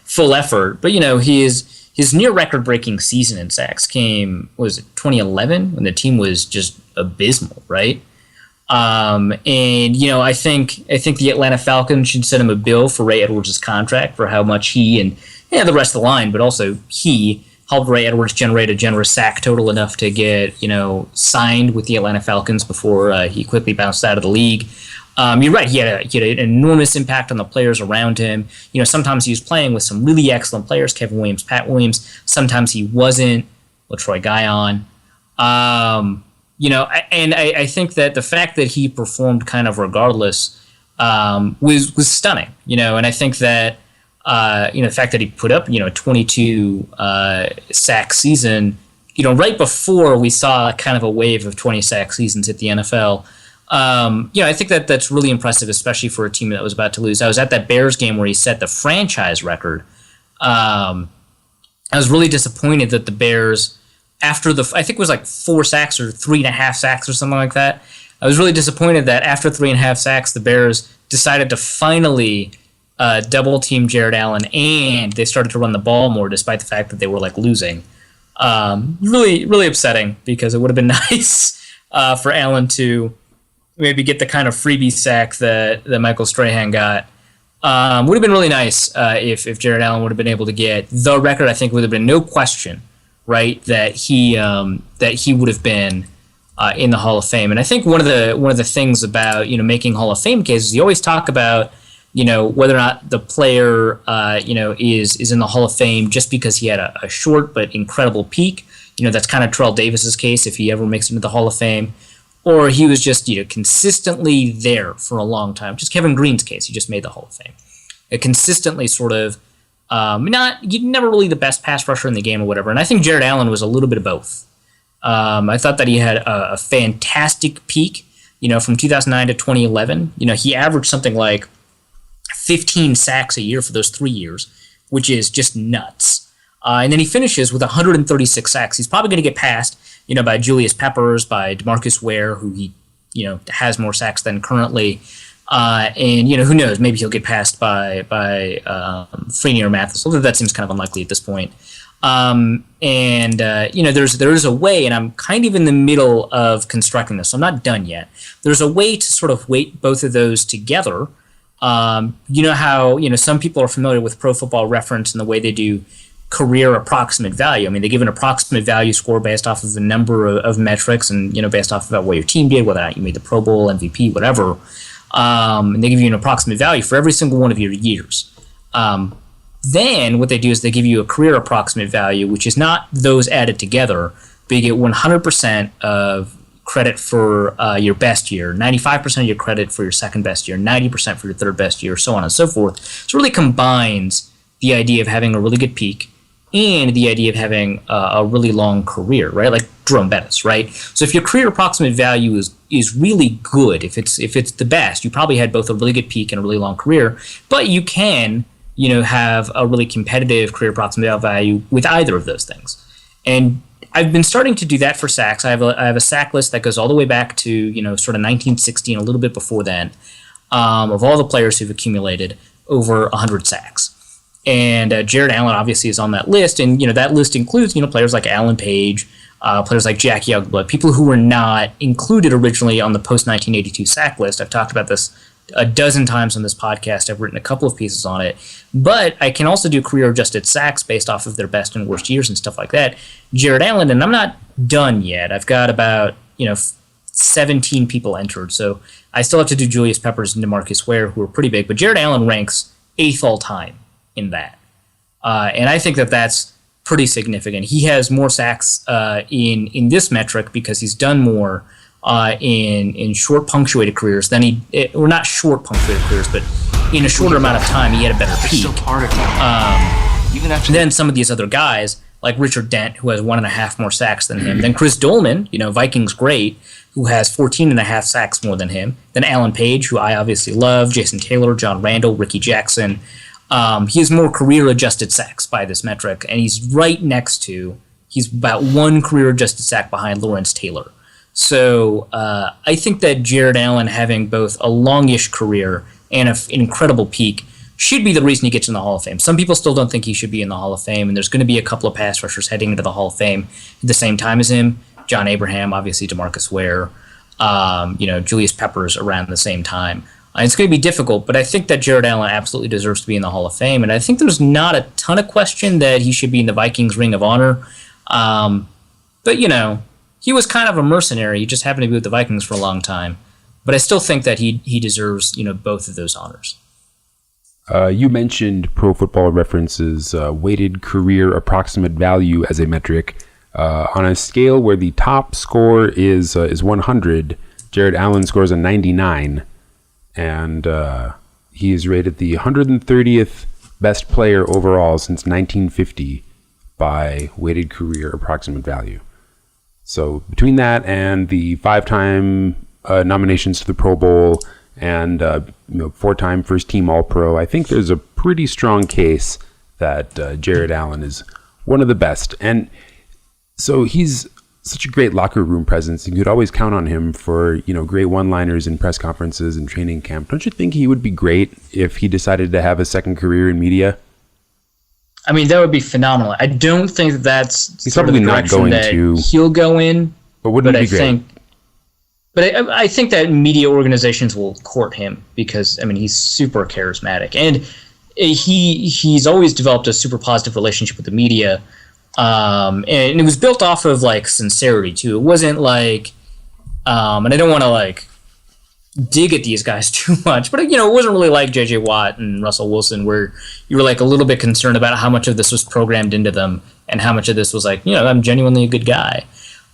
full effort. But his near record-breaking season in sacks came, was it 2011, when the team was just abysmal, right? I think the Atlanta Falcons should send him a bill for Ray Edwards' contract for how much he and the rest of the line, but also he helped Ray Edwards generate a generous sack total enough to get signed with the Atlanta Falcons before he quickly bounced out of the league. You're right. He had an enormous impact on the players around him. Sometimes he was playing with some really excellent players, Kevin Williams, Pat Williams. Sometimes he wasn't. LaTroy Guion. I think that the fact that he performed kind of regardless was stunning. And I think that the fact that he put up 22 sack season, right before we saw kind of a wave of 20 sack seasons at the NFL. I think that that's really impressive, especially for a team that was about to lose. I was at that Bears game where he set the franchise record. I was really disappointed that the Bears, after I think it was like 4 sacks or 3.5 sacks or something like that. I was really disappointed that after 3.5 sacks, the Bears decided to finally double team Jared Allen, and they started to run the ball more, despite the fact that they were losing. Really, really upsetting, because it would have been nice for Allen to maybe get the kind of freebie sack that Michael Strahan got. Would have been really nice if Jared Allen would have been able to get the record. I think would have been no question, right, that he would have been in the Hall of Fame. And I think one of the things about making Hall of Fame cases, you always talk about whether or not the player is in the Hall of Fame just because he had a short but incredible peak. That's kind of Terrell Davis's case if he ever makes it into the Hall of Fame. Or he was just consistently there for a long time. Just Kevin Green's case, he just made the Hall of Fame. It consistently sort of never really the best pass rusher in the game or whatever. And I think Jared Allen was a little bit of both. I thought that he had a fantastic peak, from 2009 to 2011. He averaged something like 15 sacks a year for those 3 years, which is just nuts. And then he finishes with 136 sacks. He's probably going to get passed by Julius Peppers, by DeMarcus Ware, who he, has more sacks than currently. And, who knows, maybe he'll get passed by Freeney or Mathis, although that seems kind of unlikely at this point. There's a way, and I'm kind of in the middle of constructing this, so I'm not done yet. There's a way to sort of weight both of those together. How, some people are familiar with Pro Football Reference and the way they do career approximate value. I mean, they give an approximate value score based off of a number of metrics and, based off of what your team did, whether or not you made the Pro Bowl, MVP, whatever. And they give you an approximate value for every single one of your years. Then what they do is they give you a career approximate value, which is not those added together, but you get 100% of credit for your best year, 95% of your credit for your second best year, 90% for your third best year, so on and so forth. So it really combines the idea of having a really good peak and the idea of having a really long career, right? Like Jerome Bettis, right? So if your career approximate value is really good, if it's the best, you probably had both a really good peak and a really long career, but you can, have a really competitive career approximate value with either of those things. And I've been starting to do that for sacks. I have a sack list that goes all the way back to, sort of 1960 and a little bit before then, of all the players who've accumulated over 100 sacks. And Jared Allen obviously is on that list, and that list includes players like Alan Page, players like Jack Youngblood, people who were not included originally on the post-1982 sack list. I've talked about this a dozen times on this podcast. I've written a couple of pieces on it, but I can also do career-adjusted sacks based off of their best and worst years and stuff like that. Jared Allen, and I'm not done yet. I've got about 17 people entered, so I still have to do Julius Peppers and DeMarcus Ware, who are pretty big, but Jared Allen ranks 8th all time in that. And I think that that's pretty significant. He has more sacks in this metric because he's done more in short punctuated careers than or not short punctuated careers, but in a shorter amount of time he had a better peak. Then some of these other guys, like Richard Dent, who has 1.5 more sacks than him, then Chris Dolman, Vikings great, who has 14.5 sacks more than him, then Alan Page, who I obviously love, Jason Taylor, John Randall, Ricky Jackson. He has more career-adjusted sacks by this metric, and he's about 1 career-adjusted sack behind Lawrence Taylor. So I think that Jared Allen having both a longish career and an incredible peak should be the reason he gets in the Hall of Fame. Some people still don't think he should be in the Hall of Fame, and there's going to be a couple of pass rushers heading into the Hall of Fame at the same time as him. John Abraham, obviously DeMarcus Ware, Julius Peppers around the same time. It's going to be difficult, but I think that Jared Allen absolutely deserves to be in the Hall of Fame, and I think there's not a ton of question that he should be in the Vikings Ring of Honor. But, he was kind of a mercenary. He just happened to be with the Vikings for a long time. But I still think that he deserves, both of those honors. You mentioned Pro Football Reference's weighted career approximate value as a metric. On a scale where the top score is 100, Jared Allen scores a 99. And he is rated the 130th best player overall since 1950 by weighted career approximate value. So between that and the 5-time nominations to the Pro Bowl and 4-time first team All-Pro, I think there's a pretty strong case that Jared Allen is one of the best. And so he's such a great locker room presence. You could always count on him for, great one-liners in press conferences and training camp. Don't you think he would be great if he decided to have a second career in media? I mean, that would be phenomenal. I don't think that's he's probably not going to. He'll go in, but wouldn't it be great? think But I think that media organizations will court him because, I mean, he's super charismatic. And he's always developed a super positive relationship with the media. And it was built off of, like, sincerity, too. It wasn't like, and I don't want to, like, dig at these guys too much, but, you know, it wasn't really like J.J. Watt and Russell Wilson where you were, like, a little bit concerned about how much of this was programmed into them and how much of this was like, you know, I'm genuinely a good guy.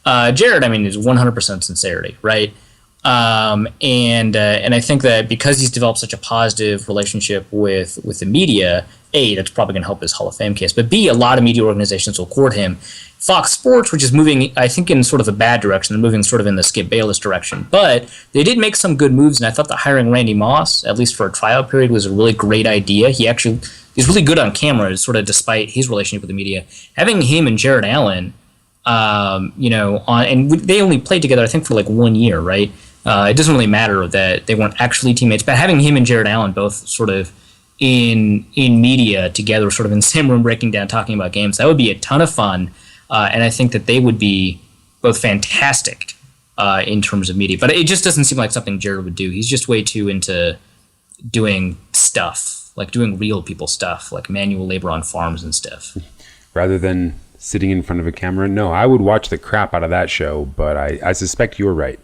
Jared, I mean, is 100% sincerity, right? And I think that because he's developed such a positive relationship with the media, A, that's probably going to help his Hall of Fame case, but B, a lot of media organizations will court him. Fox Sports, which is moving, I think, in sort of a bad direction, they're moving sort of in the Skip Bayless direction, but they did make some good moves, and I thought that hiring Randy Moss, at least for a tryout period, was a really great idea. He's really good on camera, sort of despite his relationship with the media. Having him and Jared Allen, you know, and they only played together, I think, for like 1 year, right? It doesn't really matter that they weren't actually teammates, but having him and Jared Allen both sort of in media together, sort of in the same room breaking down, talking about games, that would be a ton of fun, and I think that they would be both fantastic in terms of media. But it just doesn't seem like something Jared would do. He's just way too into doing stuff, like doing real people stuff, like manual labor on farms and stuff. Rather than sitting in front of a camera? No, I would watch the crap out of that show, but I suspect you're right.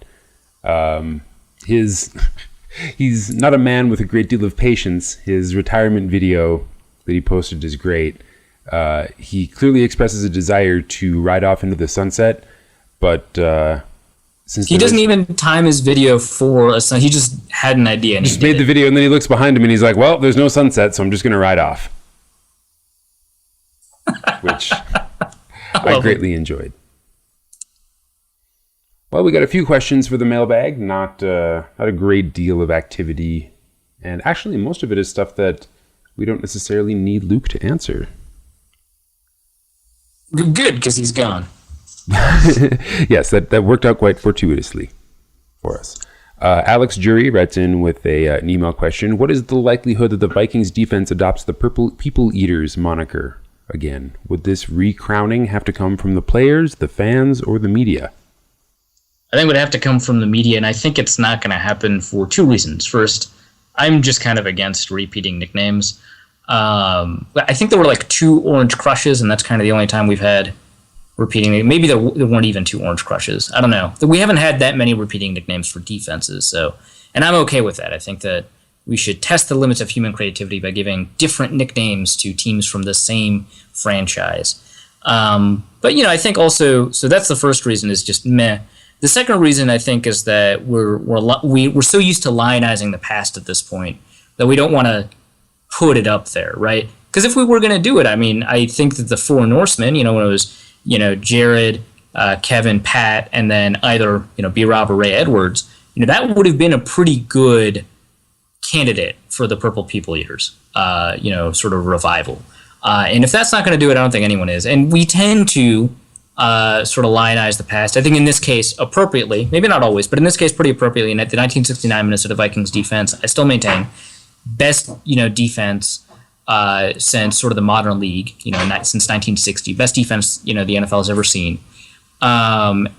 He's not a man with a great deal of patience. His retirement video that he posted is great. He clearly expresses a desire to ride off into the sunset, but since he doesn't even time his video for a sun, he just had an idea and just made the video, and then he looks behind him and he's like, "Well, there's no sunset, so I'm just going to ride off," which I greatly enjoyed. Well, we got a few questions for the mailbag. Not a great deal of activity, and actually, most of it is stuff that we don't necessarily need Luke to answer. Good, because he's gone. Yes, that worked out quite fortuitously for us. Alex Jury writes in with an email question. What is the likelihood that the Vikings defense adopts the Purple People Eaters moniker again? Would this recrowning have to come from the players, the fans, or the media? I think it would have to come from the media, and I think it's not going to happen for two reasons. First, I'm just kind of against repeating nicknames. I think there were like 2 Orange Crushes, and that's kind of the only time we've had repeating. Maybe there weren't even 2 Orange Crushes. I don't know. We haven't had that many repeating nicknames for defenses, and I'm okay with that. I think that we should test the limits of human creativity by giving different nicknames to teams from the same franchise. But I think also, so that's the first reason, is just meh. The second reason, I think, is that we're so used to lionizing the past at this point that we don't want to put it up there, right? Because if we were going to do it, I mean, I think that the 4 Norsemen, when it was, Jared, Kevin, Pat, and then either, B-Rob or Ray Edwards, that would have been a pretty good candidate for the Purple People Eaters, sort of revival. And if that's not going to do it, I don't think anyone is. And we tend to sort of lionize the past. I think in this case, appropriately, maybe not always, but in this case, pretty appropriately, in the 1969 Minnesota Vikings defense, I still maintain best, defense since sort of the modern league, since 1960, best defense, the NFL has ever seen. And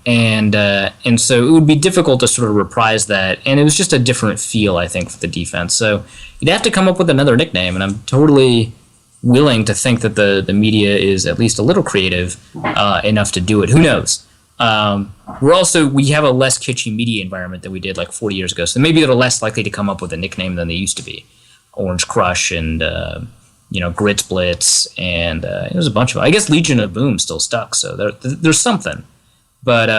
so it would be difficult to sort of reprise that, and it was just a different feel, I think, for the defense. So you'd have to come up with another nickname, and I'm totally willing to think that the media is at least a little creative enough to do it. Who knows? We have a less kitschy media environment than we did like 40 years ago, so maybe they're less likely to come up with a nickname than they used to be. Orange Crush and Grits Blitz, and there's a bunch of them. I guess Legion of Boom still stuck, so there's something. But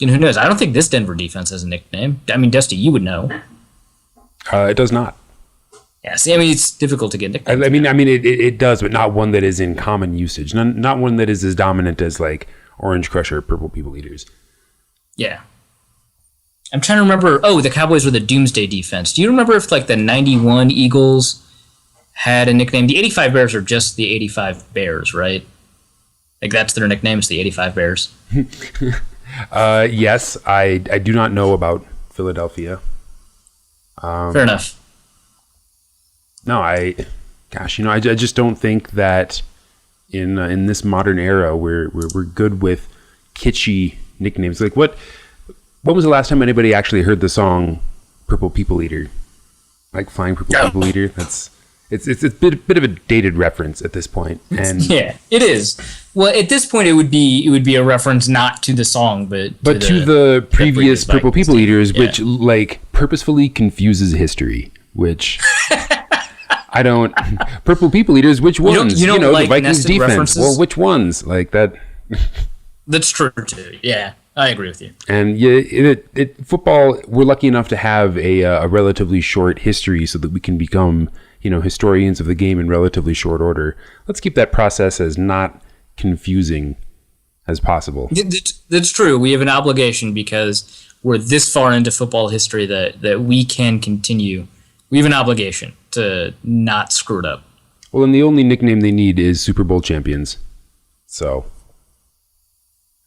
who knows? I don't think this Denver defense has a nickname. I mean, Dusty, you would know. It does not. Yeah, see, I mean, it's difficult to get nicknames. It does, but not one that is in common usage. Not one that is as dominant as like Orange Crush or Purple People Eaters. Yeah. I'm trying to remember. Oh, the Cowboys were the Doomsday defense. Do you remember if like the 91 Eagles had a nickname? The 85 Bears are just the 85 Bears, right? Like that's their nickname, it's the 85 Bears. Yes, I do not know about Philadelphia. Fair enough. No, I just don't think that in this modern era we're good with kitschy nicknames. Like what when was the last time anybody actually heard the song "Purple People Eater"? Like Flying Purple People Eater. It's a bit of a dated reference at this point. And yeah, it is. Well, at this point, it would be a reference not to the song, but to the previous Purple People Eaters, which like purposefully confuses history. Which I don't. Purple People Eaters. Which ones? You know like the Vikings defense. References? Well, which ones? Like that. That's true too. Yeah, I agree with you. And football, we're lucky enough to have a relatively short history, so that we can become historians of the game in relatively short order. Let's keep that process as not confusing as possible. That's true. We have an obligation because we're this far into football history that we can continue. We have an obligation to not screw it up. Well, and the only nickname they need is Super Bowl champions. So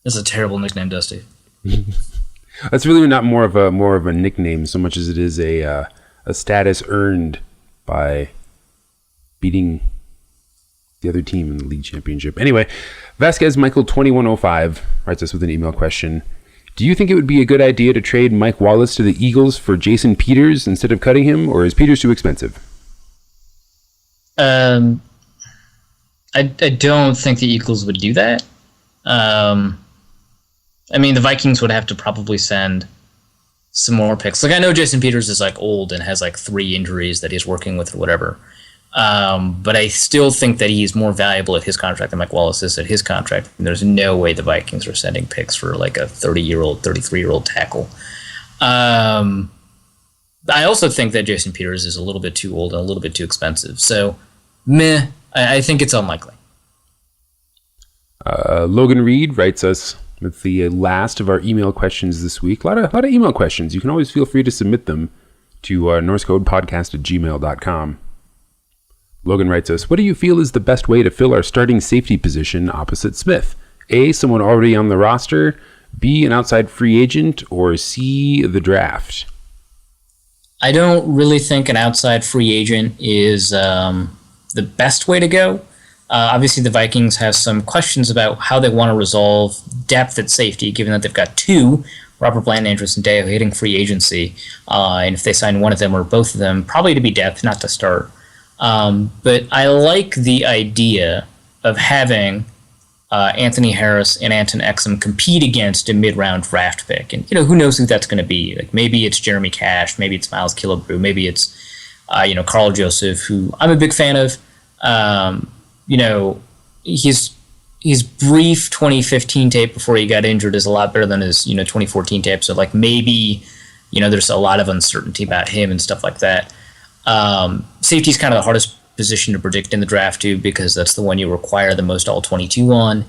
that's a terrible nickname, Dusty. That's really not more of a nickname so much as it is a status earned by beating the other team in the league championship. Anyway, Vasquez Michael 2105 writes us with an email question. Do you think it would be a good idea to trade Mike Wallace to the Eagles for Jason Peters instead of cutting him, or is Peters too expensive? I don't think the Eagles would do that. I mean, the Vikings would have to probably send some more picks. Like, I know Jason Peters is like old and has like 3 injuries that he's working with or whatever. But I still think that he's more valuable at his contract than Mike Wallace is at his contract. And there's no way the Vikings are sending picks for like a 30-year-old, 33-year-old tackle. I also think that Jason Peters is a little bit too old and a little bit too expensive. So, I think it's unlikely. Logan Reed writes us with the last of our email questions this week. A lot of email questions. You can always feel free to submit them to norsecodepodcast@gmail.com. Logan writes us, what do you feel is the best way to fill our starting safety position opposite Smith? A, someone already on the roster, B, an outside free agent, or C, the draft? I don't really think an outside free agent is the best way to go. Obviously, the Vikings have some questions about how they want to resolve depth at safety, given that they've got 2, Robert Bland, Andrews, and Deo, hitting free agency. And if they sign one of them or both of them, probably to be depth, not to start. But I like the idea of having Anthony Harris and Anton Exum compete against a mid-round draft pick. And, who knows who that's going to be. Like, maybe it's Jeremy Cash, maybe it's Miles Killebrew, maybe it's, Carl Joseph, who I'm a big fan of. His brief 2015 tape before he got injured is a lot better than his 2014 tape. So like maybe there's a lot of uncertainty about him and stuff like that. Safety is kind of the hardest position to predict in the draft too, because that's the one you require the most all-22 on,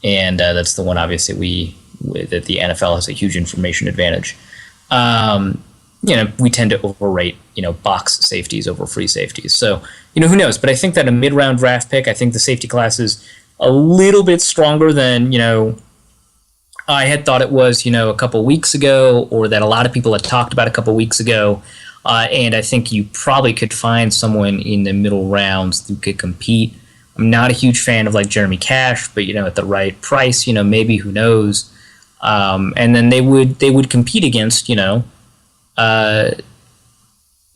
and that's the one obviously that the NFL has a huge information advantage. We tend to overrate, box safeties over free safeties. So, who knows? But I think that a mid-round draft pick, I think the safety class is a little bit stronger than, I had thought it was, a couple weeks ago, or that a lot of people had talked about a couple weeks ago. And I think you probably could find someone in the middle rounds who could compete. I'm not a huge fan of like Jeremy Cash, but, at the right price, maybe, who knows? And then they would compete against,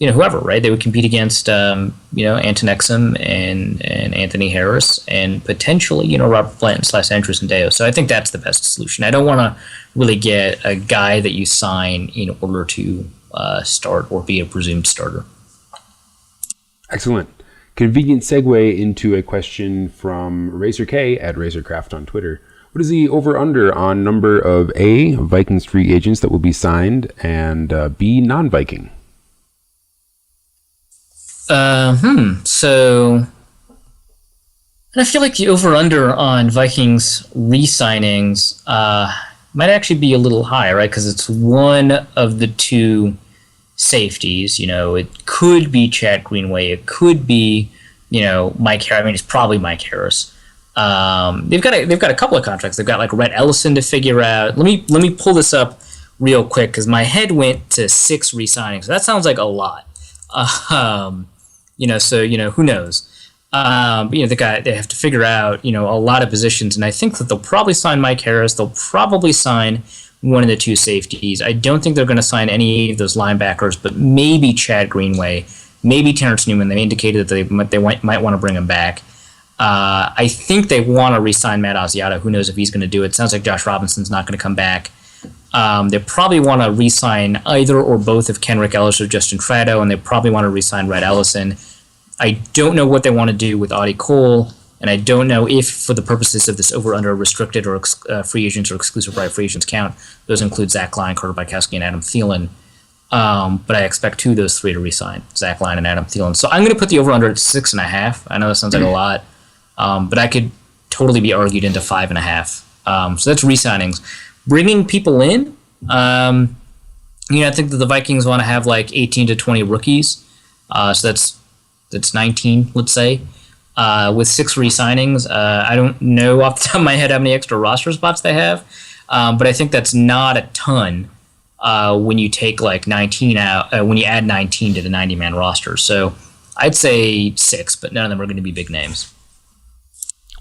whoever, right? They would compete against, Anton Exum and Anthony Harris and potentially, Robert Blanton / Andrews and Deo. So I think that's the best solution. I don't want to really get a guy that you sign in order to start or be a presumed starter. Excellent. Convenient segue into a question from Razor K at Razorcraft on Twitter. What is the over-under on number of A, Vikings free agents that will be signed, and B, non-Viking? So I feel like the over-under on Vikings re-signings might actually be a little high, right? Because it's one of the 2 safeties. It could be Chad Greenway. It could be, Mike Harris. I mean, it's probably Mike Harris. They've got a couple of contracts. They've got like Rhett Ellison to figure out. Let me pull this up real quick because my head went to 6 re-signings. That sounds like a lot. So who knows? But they have to figure out a lot of positions, and I think that they'll probably sign Mike Harris. They'll probably sign one of the two safeties. I don't think they're going to sign any of those linebackers, but maybe Chad Greenway, maybe Terrence Newman. They indicated that they might want to bring him back. I think they want to re-sign Matt Asiata. Who knows if he's going to do it? Sounds like Josh Robinson's not going to come back. They probably want to re-sign either or both of Kenrick Ellis or Justin Fratto, and they probably want to re-sign Red Ellison. I don't know what they want to do with Audie Cole, and I don't know if, for the purposes of this over-under restricted or free agents or exclusive right free agents count, those include Zach Klein, Carter Bykowski, and Adam Thielen. But I expect two of those three to re-sign, Zach Klein and Adam Thielen. So I'm going to put the over-under at 6.5. I know that sounds like a lot, but I could totally be argued into 5.5. So that's re-signings. Bringing people in, I think that the Vikings want to have like 18 to 20 rookies. So that's 19, let's say. With 6 re-signings, I don't know off the top of my head how many extra roster spots they have, but I think that's not a ton when you take like 19 out, when you add 19 to the 90-man roster. So I'd say 6, but none of them are going to be big names.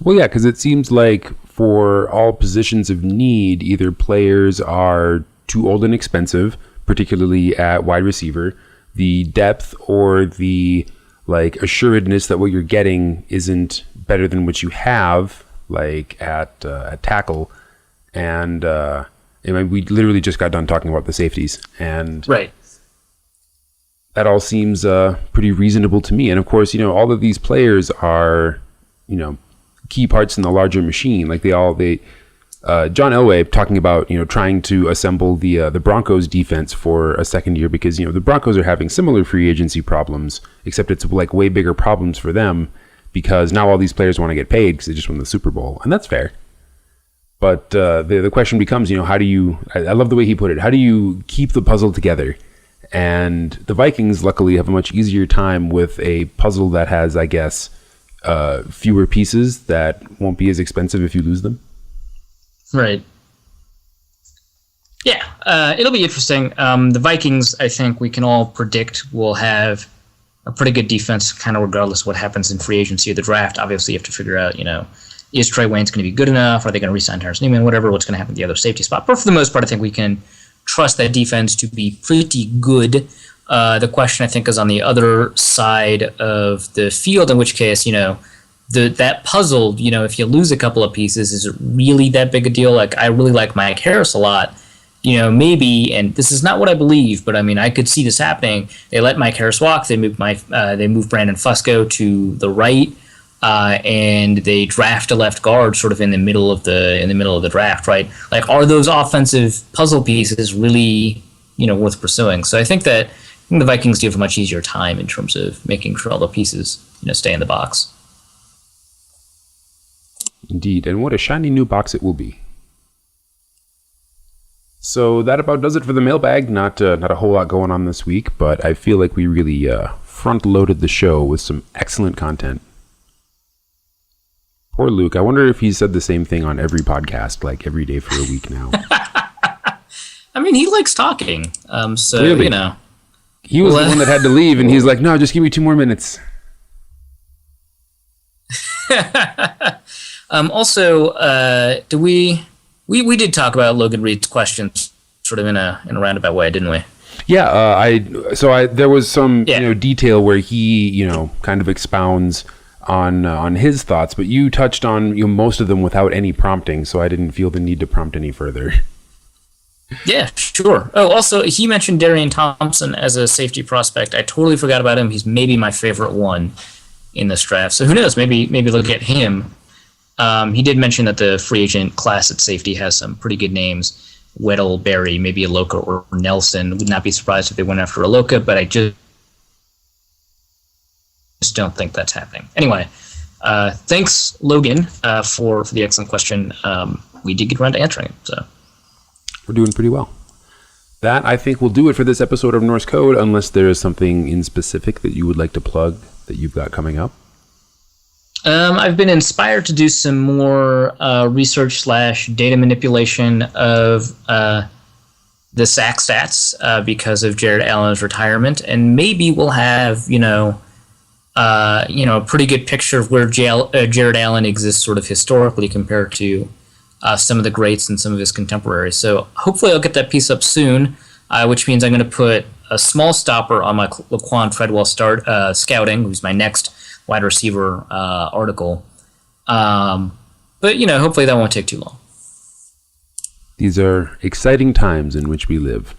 Well, yeah, because it seems like for all positions of need, either players are too old and expensive, particularly at wide receiver, the depth or the like assuredness that what you're getting isn't better than what you have, like at tackle, and we literally just got done talking about the safeties, and right. That all seems pretty reasonable to me. And of course, all of these players are, key parts in the larger machine. Like John Elway talking about trying to assemble the Broncos defense for a second year, because the Broncos are having similar free agency problems, except it's like way bigger problems for them because now all these players want to get paid because they just won the Super Bowl, and that's fair. But the question becomes, how do you? I love the way he put it. How do you keep the puzzle together? And the Vikings, luckily, have a much easier time with a puzzle that has, I guess, fewer pieces that won't be as expensive if you lose them. Right. Yeah, it'll be interesting. The Vikings, I think we can all predict, will have a pretty good defense, kind of regardless of what happens in free agency or the draft. Obviously, you have to figure out, is Trey Waynes going to be good enough? Are they going to re-sign Terrence Newman? Whatever, what's going to happen at the other safety spot. But for the most part, I think we can trust that defense to be pretty good. The question, I think, is on the other side of the field, in which case, that puzzle, if you lose a couple of pieces, is it really that big a deal? Like, I really like Mike Harris a lot. Maybe, and this is not what I believe, but I mean, I could see this happening. They let Mike Harris walk. They move Brandon Fusco to the right, and they draft a left guard sort of in the middle of the draft, right? Like, are those offensive puzzle pieces really, worth pursuing? So I think the Vikings do have a much easier time in terms of making sure all the pieces, stay in the box. Indeed, and what a shiny new box it will be. So that about does it for the mailbag. Not a whole lot going on this week, but I feel like we really front-loaded the show with some excellent content. Poor Luke. I wonder if he's said the same thing on every podcast, like every day for a week now. I mean, he likes talking, so, Clearly. He was the one that had to leave, and he's like, no, just give me 2 more minutes. Also, we did talk about Logan Reed's questions sort of in a roundabout way, didn't we? Yeah, there was some detail where he kind of expounds on his thoughts, but you touched on most of them without any prompting, so I didn't feel the need to prompt any further. Yeah, sure. Oh, also, he mentioned Darian Thompson as a safety prospect. I totally forgot about him. He's maybe my favorite one in this draft. So who knows? Maybe look at him. He did mention that the free agent class at safety has some pretty good names. Weddle, Berry, maybe Aloka or Nelson. Would not be surprised if they went after Aloka, but I just don't think that's happening. Anyway, thanks, Logan, for the excellent question. We did get around to answering it, so. We're doing pretty well. That, I think, will do it for this episode of Norse Code, unless there is something in specific that you would like to plug that you've got coming up. I've been inspired to do some more research / data manipulation of the sack stats because of Jared Allen's retirement, and maybe we'll have a pretty good picture of where Jared Allen exists sort of historically compared to some of the greats and some of his contemporaries. So hopefully I'll get that piece up soon, which means I'm going to put a small stopper on my Laquan Treadwell scouting, who's my next wide receiver article. But, hopefully that won't take too long. These are exciting times in which we live.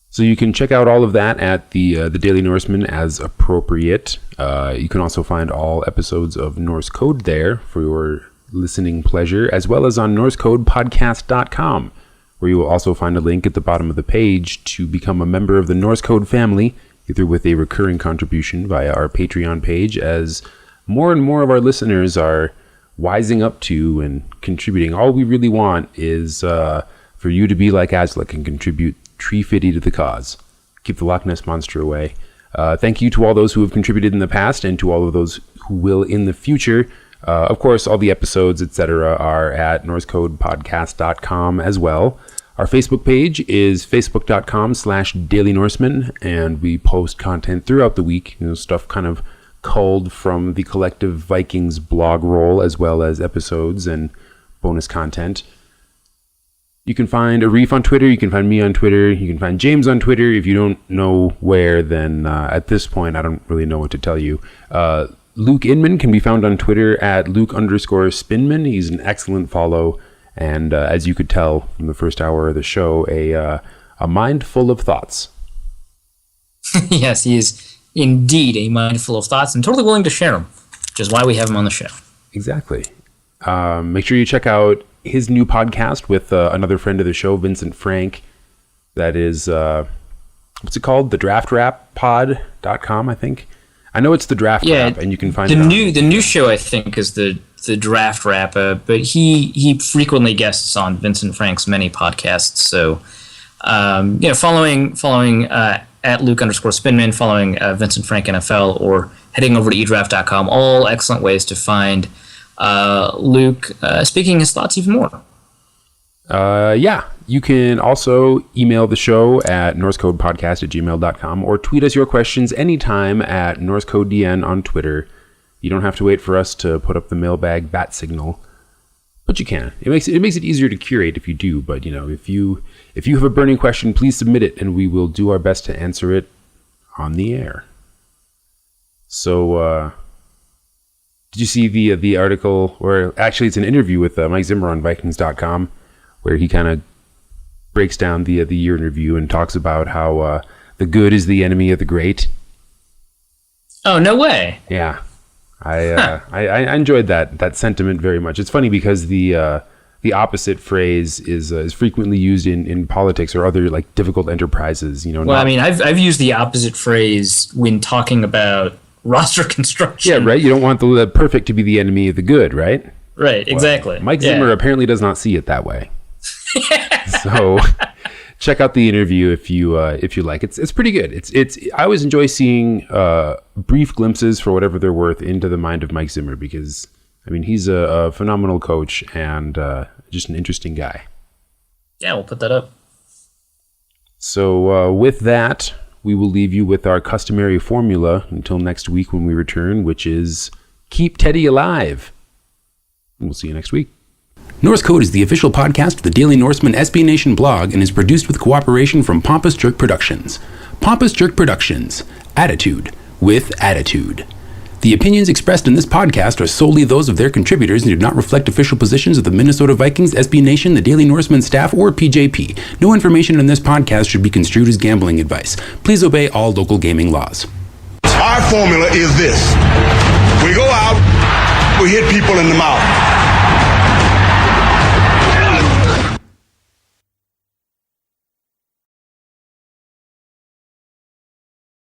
So you can check out all of that at the Daily Norseman as appropriate. You can also find all episodes of Norse Code there for your listening pleasure, as well as on NorseCodePodcast.com, where you will also find a link at the bottom of the page to become a member of the Norse Code family, either with a recurring contribution via our Patreon page, as more and more of our listeners are wising up to and contributing. All we really want is for you to be like Aslik and contribute $3.50 to the cause. Keep the Loch Ness Monster away. Thank you to all those who have contributed in the past and to all of those who will in the future. Of course, all the episodes, etc., are at NorseCodePodcast.com as well. Our Facebook page is facebook.com/Daily Norseman, and we post content throughout the week, stuff kind of culled from the collective Vikings blog roll, as well as episodes and bonus content. You can find Arif on Twitter, you can find me on Twitter, you can find James on Twitter. If you don't know where, then at this point, I don't really know what to tell you. Luke Inman can be found on Twitter at Luke_Spinman. He's an excellent follow, and as you could tell from the first hour of the show, a mind full of thoughts. Yes, he is indeed a mind full of thoughts and totally willing to share them, which is why we have him on the show. Exactly. Make sure you check out his new podcast with another friend of the show, Vincent Frank. That is, what's it called? The DraftRapPod.com, I think. I know it's the Draft Rap, and you can find the new show, I think, is the Draft Rap, but he frequently guests on Vincent Frank's many podcasts. So, following at Luke_Spinman, following Vincent Frank NFL, or heading over to eDraft.com, all excellent ways to find Luke speaking his thoughts even more. You can also email the show at NorseCodePodcast@gmail.com or tweet us your questions anytime at NorseCodeDN on Twitter. You don't have to wait for us to put up the mailbag bat signal, but you can. It makes it easier to curate if you do. But if you have a burning question, please submit it, and we will do our best to answer it on the air. So, did you see the article, or actually it's an interview with Mike Zimmer on Vikings.com, where he kind of breaks down the year in review and talks about how the good is the enemy of the great. Oh, no way. Yeah. I enjoyed that sentiment very much. It's funny because the opposite phrase is frequently used in politics or other like difficult enterprises. I've used the opposite phrase when talking about roster construction. Yeah, right. You don't want the perfect to be the enemy of the good, right? Right. Exactly. Mike Zimmer apparently does not see it that way. So check out the interview if you like. It's pretty good. I always enjoy seeing brief glimpses, for whatever they're worth, into the mind of Mike Zimmer, because he's a phenomenal coach and just an interesting guy. Yeah, we'll put that up. So with that, we will leave you with our customary formula until next week when we return, which is keep Teddy alive. And we'll see you next week. Norse Code is the official podcast of the Daily Norseman SB Nation blog and is produced with cooperation from Pompous Jerk Productions. Pompous Jerk Productions. Attitude with attitude. The opinions expressed in this podcast are solely those of their contributors and do not reflect official positions of the Minnesota Vikings, SB Nation, the Daily Norseman staff, or PJP. No information in this podcast should be construed as gambling advice. Please obey all local gaming laws. Our formula is this. We go out, we hit people in the mouth.